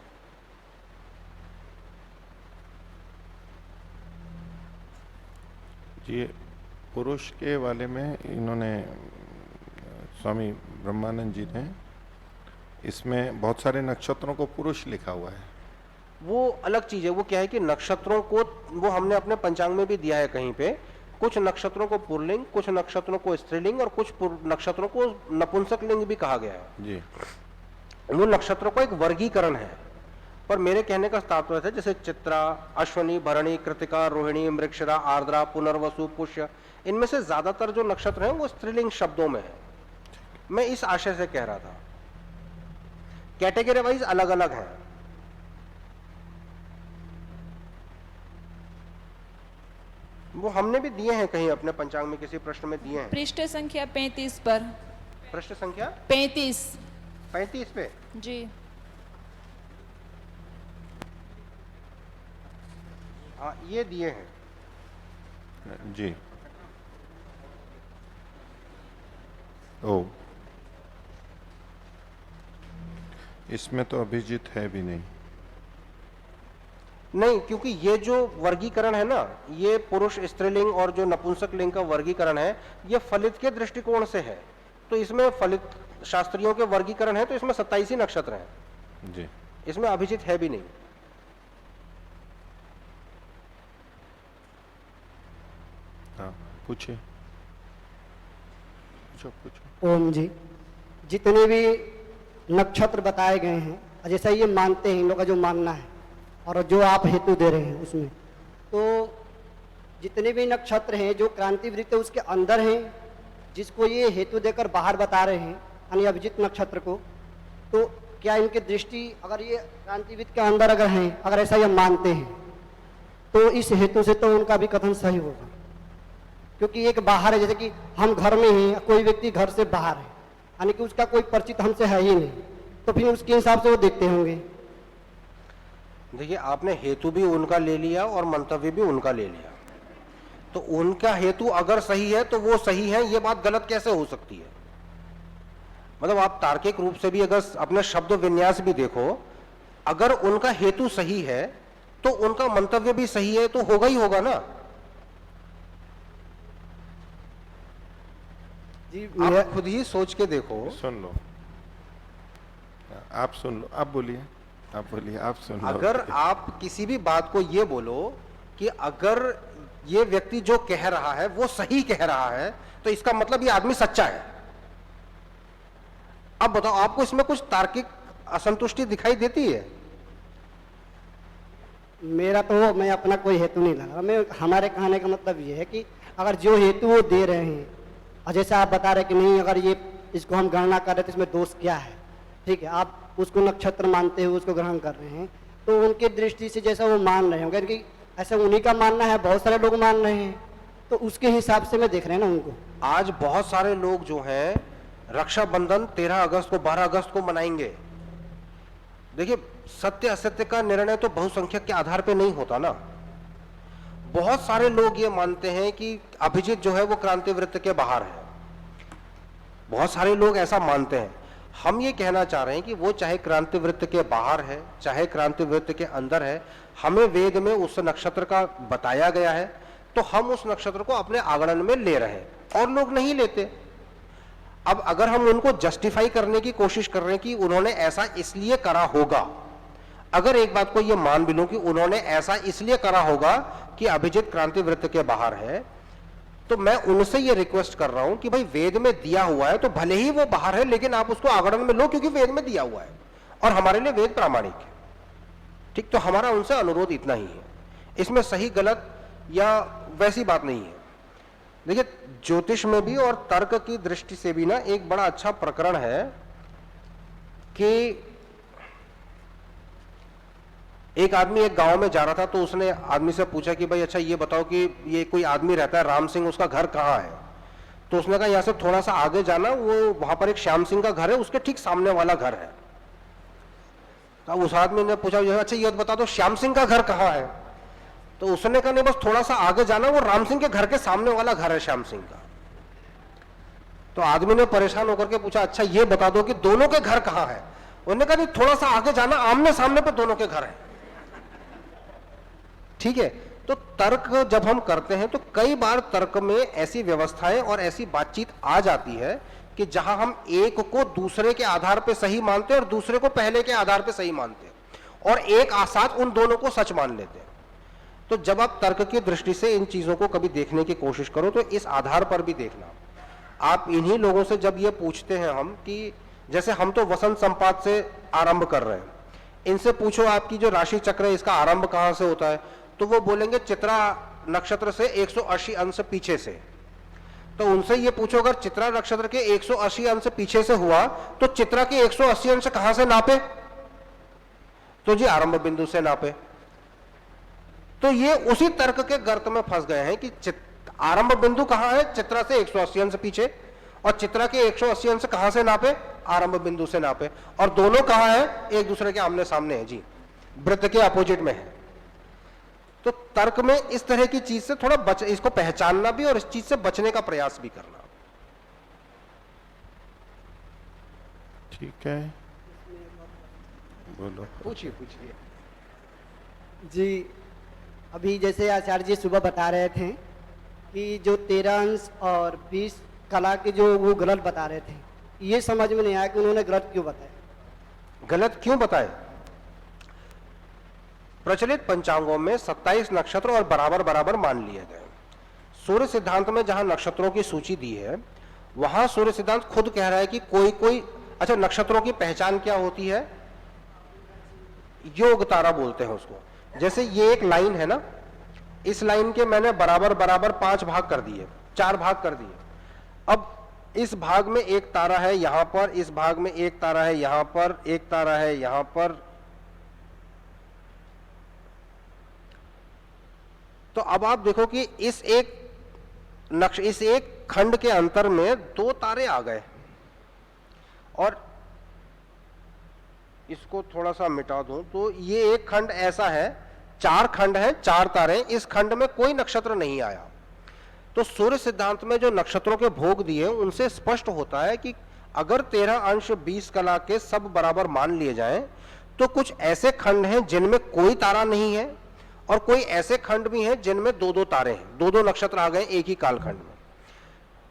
जी, पुरुष के वाले में इन्होंने, स्वामी ब्रह्मानंद जी ने, इसमें बहुत सारे नक्षत्रों को पुरुष लिखा हुआ है। वो अलग चीज है। वो क्या है कि नक्षत्रों को, वो हमने अपने पंचांग में भी दिया है कहीं पे, कुछ नक्षत्रों को पुल्लिंग, कुछ नक्षत्रों को स्त्रीलिंग और कुछ नक्षत्रों को नपुंसक लिंग भी कहा गया है जी। वो नक्षत्रों का एक वर्गीकरण है। पर मेरे कहने का तात्पर्य था जैसे चित्रा, अश्वनी, भरणी, कृतिका, रोहिणी, मृगशिरा, आर्द्रा, पुनर्वसु, पुष्य, इनमें से ज्यादातर जो नक्षत्र हैं वो स्त्रीलिंग शब्दों में है। मैं इस आशय से कह रहा था, कैटेगरी वाइज अलग अलग है। वो हमने भी दिए हैं कहीं अपने पंचांग में, किसी प्रश्न में दिए हैं। पृष्ठ संख्या 35 पर। पृष्ठ संख्या 35 पे जी। हाँ, ये दिए हैं जी। ओ, इसमें तो अभिजित है भी नहीं। नहीं, क्योंकि ये जो वर्गीकरण है ना, ये पुरुष स्त्रीलिंग और जो नपुंसक लिंग का वर्गीकरण है, ये फलित के दृष्टिकोण से है। तो इसमें फलित शास्त्रियों के वर्गीकरण है, तो इसमें 27 ही नक्षत्र हैं जी। इसमें अभिजित है भी नहीं। हाँ, पूछिए, पूछो। ओम जी, जितने भी नक्षत्र बताए गए हैं, जैसा ये मानते हैं, इन लोग का जो मानना है और जो आप हेतु दे रहे हैं उसमें, तो जितने भी नक्षत्र हैं जो क्रांति वृत्त है उसके अंदर हैं, जिसको ये हेतु देकर बाहर बता रहे हैं यानी अभिजित नक्षत्र को, तो क्या इनकी दृष्टि अगर ये क्रांति वृत्त के अंदर अगर हैं, अगर ऐसा ये मानते हैं, तो इस हेतु से तो उनका भी कथन सही होगा। क्योंकि एक बाहर है, जैसे कि हम घर में हैं, कोई व्यक्ति घर से बाहर है यानी कि उसका कोई परिचित हमसे है ही नहीं, तो फिर उसके हिसाब से वो देखते होंगे। देखिए, आपने हेतु भी उनका ले लिया और मंतव्य भी उनका ले लिया, तो उनका हेतु अगर सही है तो वो सही है, ये बात गलत कैसे हो सकती है? मतलब आप तार्किक रूप से भी अगर अपने शब्द विन्यास भी देखो, अगर उनका हेतु सही है तो उनका मंतव्य भी सही है, तो होगा ही होगा ना। जी, आप खुद ही सोच के देखो। सुन लो, आप सुन लो, आप बोलिए, आप बोलिए, आप सुन लो। अगर आप किसी भी बात को ये बोलो कि अगर ये व्यक्ति जो कह रहा है वो सही कह रहा है, तो इसका मतलब ये आदमी सच्चा है। अब बताओ, आपको इसमें कुछ तार्किक असंतुष्टि दिखाई देती है? मेरा तो मैं अपना कोई हेतु नहीं लगा, मैं हमारे कहने का मतलब ये है कि अगर जो हेतु वो दे रहे हैं, और जैसे आप बता रहे कि नहीं अगर ये इसको हम गणना कर रहे तो इसमें दोष क्या है, ठीक है, आप उसको नक्षत्र मानते हो, उसको ग्रहण कर रहे हैं, तो उनकी दृष्टि से जैसा वो मान रहे होंगे कि ऐसा उन्हीं का मानना है, बहुत सारे लोग मान रहे हैं, तो उसके हिसाब से मैं देख रहे हैं ना उनको। आज बहुत सारे लोग जो हैं रक्षाबंधन 13 अगस्त को 12 अगस्त को मनाएंगे। देखिए, सत्य असत्य का निर्णय तो बहुसंख्यक के आधार पे नहीं होता ना। बहुत सारे लोग ये मानते हैं कि अभिजीत जो है वो क्रांति वृत्त के बाहर है, बहुत सारे लोग ऐसा मानते हैं। हम ये कहना चाह रहे हैं कि वो चाहे क्रांति वृत्त के बाहर है चाहे क्रांति वृत्त के अंदर है, हमें वेद में उस नक्षत्र का बताया गया है, तो हम उस नक्षत्र को अपने आगणन में ले रहे हैं, और लोग नहीं लेते। अब अगर हम उनको जस्टिफाई करने की कोशिश कर रहे हैं कि उन्होंने ऐसा इसलिए करा होगा, अगर एक बात को ये मान भी लूं कि उन्होंने ऐसा इसलिए करा होगा कि अभिजीत क्रांति वृत्त के बाहर है, तो मैं उनसे ये रिक्वेस्ट कर रहा हूं कि भाई वेद में दिया हुआ है तो भले ही वो बाहर है, लेकिन आप उसको आगणन में लो, क्योंकि वेद में दिया हुआ है और हमारे लिए वेद प्रामाणिक है। ठीक, तो हमारा उनसे अनुरोध इतना ही है, इसमें सही गलत या वैसी बात नहीं है। देखिए, ज्योतिष में भी और तर्क की दृष्टि से भी ना एक बड़ा अच्छा प्रकरण है कि एक आदमी एक गांव में जा रहा था, तो उसने आदमी से पूछा कि भाई अच्छा ये बताओ कि ये कोई आदमी रहता है राम सिंह, उसका घर कहाँ है? तो उसने कहा यहाँ से थोड़ा सा आगे जाना, वो वहां पर एक श्याम सिंह का घर है, उसके ठीक सामने वाला घर है। तो उस आदमी ने पूछा अच्छा ये बता दो श्याम सिंह का घर कहाँ है? तो उसने कहा नहीं, बस थोड़ा सा आगे जाना, वो राम सिंह के घर के सामने वाला घर है श्याम सिंह का। तो आदमी ने परेशान होकर के पूछा अच्छा ये बता दो कि दोनों के घर कहाँ है? उन्होंने कहा नहीं, थोड़ा सा आगे जाना, आमने सामने पे दोनों के घर है। ठीक है, तो तर्क जब हम करते हैं तो कई बार तर्क में ऐसी व्यवस्थाएं और ऐसी बातचीत आ जाती है कि जहां हम एक को दूसरे के आधार पे सही मानते हैं और दूसरे को पहले के आधार पे सही मानते हैं, और एक साथ उन दोनों को सच मान लेते हैं। तो जब आप तर्क की दृष्टि से इन चीजों को कभी देखने की कोशिश करो तो इस आधार पर भी देखना। आप इन्हीं लोगों से जब ये पूछते हैं हम कि जैसे हम तो वसंत संपात से आरंभ कर रहे हैं, इनसे पूछो आपकी जो राशि चक्र है इसका आरंभ कहां से होता है, तो वो बोलेंगे चित्रा नक्षत्र से 180 अंश पीछे से। तो उनसे ये पूछो अगर चित्रा नक्षत्र के 180 अंश पीछे से हुआ तो चित्रा के 180 अंश कहां से नापे? तो जी आरंभ बिंदु से नापे। तो ये उसी तर्क के गर्त में फंस गए हैं कि आरंभ बिंदु कहां है? चित्रा से 180 अंश पीछे, और चित्रा के 180 अंश कहां से नापे? आरंभ बिंदु से नापे। और दोनों कहां है? एक दूसरे के आमने सामने है जी, वृत्त के अपोजिट में है। तो तर्क में इस तरह की चीज से थोड़ा इसको पहचानना भी और इस चीज से बचने का प्रयास भी करना। ठीक है, बोलो, पूछिए पूछिए जी। अभी जैसे आचार्य जी सुबह बता रहे थे कि जो 13 अंश और 20 कला के जो वो गलत बता रहे थे, ये समझ में नहीं आया कि उन्होंने गलत क्यों बताया। गलत क्यों बताए? प्रचलित पंचांगों में 27 नक्षत्र और बराबर बराबर मान लिए गए। सूर्य सिद्धांत में जहां नक्षत्रों की सूची दी है वहां सूर्य सिद्धांत खुद कह रहा है कि कोई कोई अच्छा, नक्षत्रों की पहचान क्या होती है? योग तारा बोलते हैं उसको। जैसे ये एक लाइन है ना, इस लाइन के मैंने बराबर बराबर 5 भाग कर दिए, 4 भाग कर दिए। अब इस भाग में एक तारा है यहां पर, इस भाग में एक तारा है यहां पर, एक तारा है यहां पर। तो अब आप देखो कि इस एक खंड के अंतर में 2 तारे आ गए, और इसको थोड़ा सा मिटा दूं तो ये एक खंड ऐसा है, 4 खंड है, 4 तारे, इस खंड में कोई नक्षत्र नहीं आया। तो सूर्य सिद्धांत में जो नक्षत्रों के भोग दिए उनसे स्पष्ट होता है कि अगर 13 अंश 20 कला के सब बराबर मान लिए जाएं तो कुछ ऐसे खंड हैं जिनमें कोई तारा नहीं है, और कोई ऐसे खंड भी हैं जिनमें 2-2 तारे हैं, 2-2 नक्षत्र आ गए एक ही कालखंड में।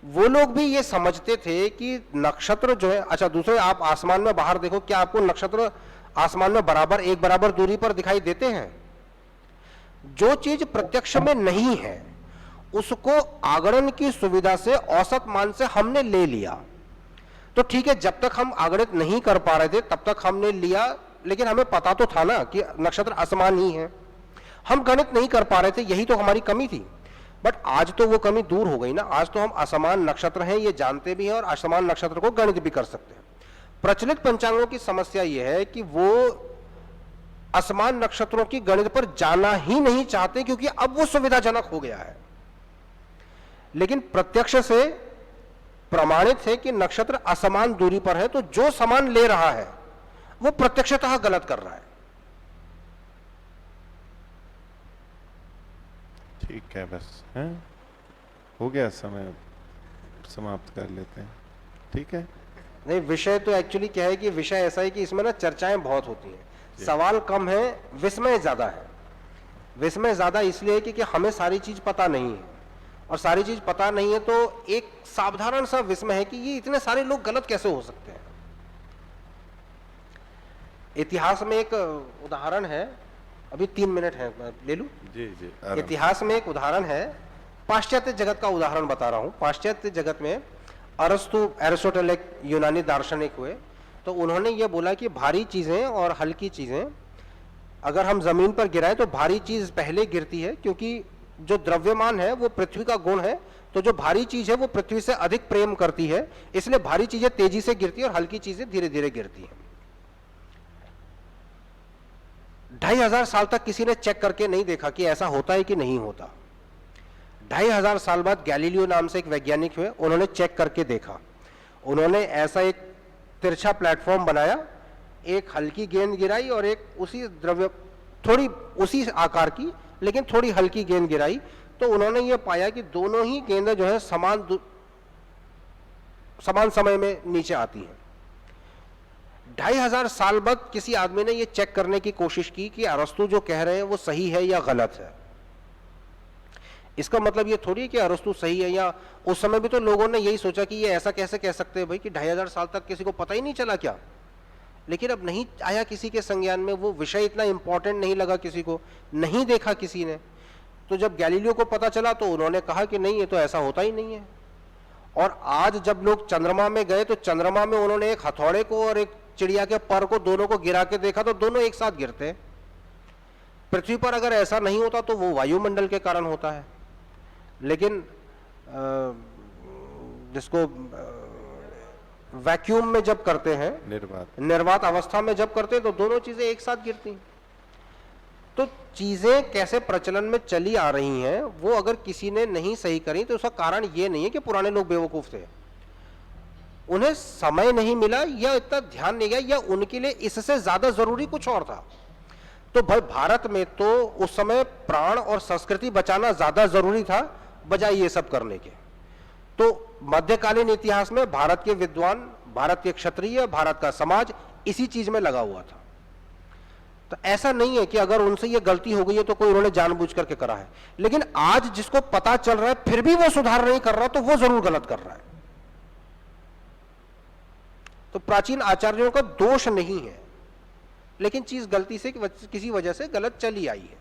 वो लोग भी ये समझते थे कि नक्षत्र जो है, अच्छा दूसरे आप आसमान में बाहर देखो, क्या आपको नक्षत्र आसमान में बराबर एक बराबर दूरी पर दिखाई देते हैं? जो चीज प्रत्यक्ष में नहीं है उसको आगणन की सुविधा से औसत मान से हमने ले लिया। तो ठीक है, जब तक हम आगणित नहीं कर पा रहे थे तब तक हमने लिया, लेकिन हमें पता तो था ना कि नक्षत्र असमान ही है। हम गणित नहीं कर पा रहे थे, यही तो हमारी कमी थी। बट आज तो वो कमी दूर हो गई ना, आज तो हम असमान नक्षत्र हैं ये जानते भी हैं और असमान नक्षत्र को गणित भी कर सकते हैं। प्रचलित पंचांगों की समस्या ये है कि वो असमान नक्षत्रों की गणित पर जाना ही नहीं चाहते, क्योंकि अब वो सुविधाजनक हो गया है। लेकिन प्रत्यक्ष से प्रमाणित है कि नक्षत्र असमान दूरी पर है, तो जो समान ले रहा है वो प्रत्यक्षतः गलत कर रहा है। ठीक है, बस है, हो गया समय, समाप्त कर लेते हैं। ठीक है, नहीं, विषय तो एक्चुअली क्या है कि विषय ऐसा है कि इसमें ना चर्चाएं बहुत होती हैं, सवाल कम है, विस्मय ज्यादा है। विस्मय ज्यादा इसलिए है कि हमें सारी चीज पता नहीं है, और सारी चीज पता नहीं है तो एक साधारण सा विस्मय है कि ये इतने सारे लोग गलत कैसे हो सकते हैं। इतिहास में एक उदाहरण है, अभी 3 मिनट है, ले लूं? जी जी। इतिहास में एक उदाहरण है, पाश्चात्य जगत का उदाहरण बता रहा हूं। पाश्चात्य जगत में एरिस्टोटल एक यूनानी दार्शनिक हुए, तो उन्होंने ये बोला कि भारी चीजें और हल्की चीजें अगर हम जमीन पर गिराएं तो भारी चीज पहले गिरती है, क्योंकि जो द्रव्यमान है वो पृथ्वी का गुण है, तो जो भारी चीज है वो पृथ्वी से अधिक प्रेम करती है, इसलिए भारी चीजें तेजी से गिरती है और हल्की चीजें धीरे धीरे गिरती हैं। 2500 साल तक किसी ने चेक करके नहीं देखा कि ऐसा होता है कि नहीं होता। 2500 साल बाद गैलीलियो नाम से एक वैज्ञानिक हुए, उन्होंने चेक करके देखा। उन्होंने ऐसा एक तिरछा प्लेटफॉर्म बनाया, एक हल्की गेंद गिराई और एक उसी द्रव्य थोड़ी उसी आकार की लेकिन थोड़ी हल्की गेंद गिराई, तो उन्होंने ये पाया कि दोनों ही गेंदें जो है समान समय में नीचे आती हैं। 2500 साल बाद किसी आदमी ने ये चेक करने की कोशिश की कि अरस्तु जो कह रहे हैं वो सही है या गलत है। इसका मतलब ये थोड़ी है कि अरस्तु सही है, या उस समय भी तो लोगों ने यही सोचा कि ये ऐसा कैसे कह सकते हैं भाई कि 2500 साल तक किसी को पता ही नहीं चला क्या। लेकिन अब नहीं आया किसी के संज्ञान में, वो विषय इतना इंपॉर्टेंट नहीं लगा किसी को, नहीं देखा किसी ने। तो जब गैलीलियो को पता चला तो उन्होंने कहा कि नहीं, ये तो ऐसा होता ही नहीं है। और आज जब लोग चंद्रमा में गए तो चंद्रमा में उन्होंने एक हथौड़े को और एक चिड़िया के पर को दोनों को गिरा के देखा तो दोनों एक साथ गिरते हैं। पृथ्वी पर अगर ऐसा नहीं होता तो वो वायुमंडल के कारण होता है, लेकिन जिसको वैक्यूम में जब करते हैं, निर्वात अवस्था में जब करते हैं तो दोनों चीजें एक साथ गिरती हैं। तो चीजें कैसे प्रचलन में चली आ रही हैं वो अगर किसी ने नहीं सही करी तो उसका कारण ये नहीं है कि पुराने लोग बेवकूफ थे, उन्हें समय नहीं मिला या इतना ध्यान नहीं गया, या उनके लिए इससे ज्यादा जरूरी कुछ और था। तो भाई भारत में तो उस समय प्राण और संस्कृति बचाना ज्यादा जरूरी था बजाय ये सब करने के। तो मध्यकालीन इतिहास में भारत के विद्वान, भारत के क्षत्रिय, भारत का समाज इसी चीज में लगा हुआ था। तो ऐसा नहीं है कि अगर उनसे ये गलती हो गई है तो कोई उन्होंने जानबूझ करके करा है। लेकिन आज जिसको पता चल रहा है फिर भी वो सुधार नहीं कर रहा, तो वो जरूर गलत कर रहा है। तो प्राचीन आचार्यों का दोष नहीं है, लेकिन चीज गलती से किसी वजह से गलत चली आई है,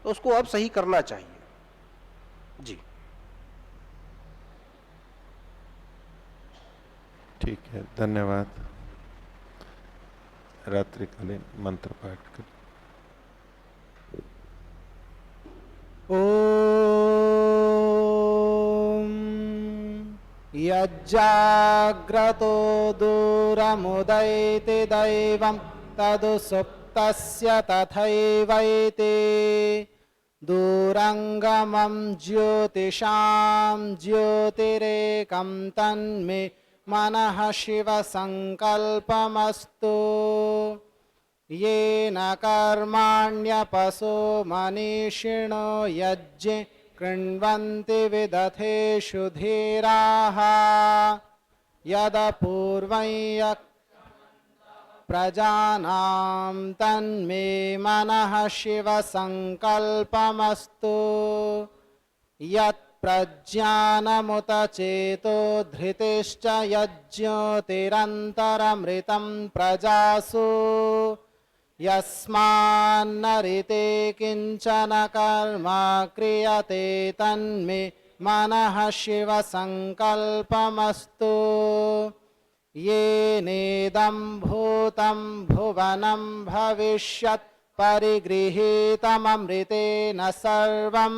तो उसको अब सही करना चाहिए। जी ठीक है, धन्यवाद। रात्रिकालीन मंत्र पाठ कर। ओम यज्जाग्रतो दूरमुदैति दैवं तदुसुप्तस्य तथैवैति दूरङ्गमं ज्योतिषां ज्योतिरेकं तन्मे मनः शिवसङ्कल्पमस्तु येन कर्माण्यपसो मनीषिणो यज्ञे कृण्वन्ति विदथेषु धीराः यदपूर्वं प्रजानां तन्मे मनः शिवसङ्कल्पमस्तु यत्प्रज्ञानमुत चेतो धृतिश्च यज्ञोतिरन्तरमृतं प्रजासु यस्मान्नरिते किञ्चन कर्म क्रियते तन्मे मनः शिवसङ्कल्पमस्तु येनेदं भूतं भुवनं भविष्यत् परिगृहीतममृतेन सर्वं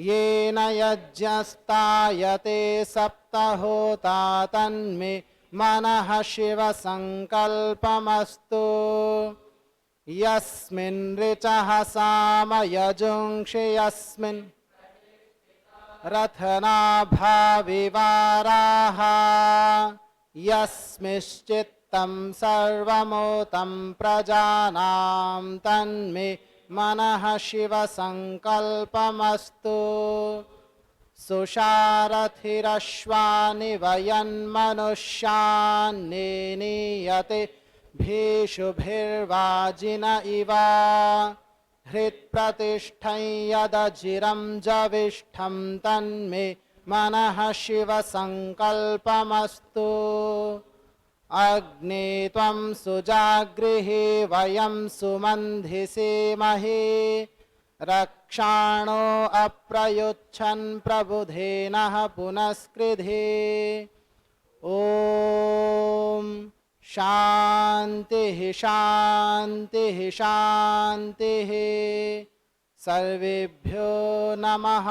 येन यज्ञस्तायते सप्तहोता तन्मे मनः शिवसङ्कल्पमस्तु यस्मिन् ऋचः सामयजुंषि यस्मिन् रथनाभाविवाराः यस्मिश्चित्तं सर्वमोतं प्रजानां तन्मे मनः शिवसङ्कल्पमस्तु सुषारथिरश्वानि वयन्मनुष्यान् निनीयते भीषुभिर्वाजिन इव हृत्प्रतिष्ठं यदजिरं जविष्ठं तन्मे मनः शिवसङ्कल्पमस्तु अग्ने त्वं सुजागृहे वयं सुमन्धिसेमहे रक्षाणो अप्रयुच्छन् प्रबुधेनः पुनस्कृधे ॐ शान्तिः शान्तिः शान्तिः सर्वेभ्यो नमः।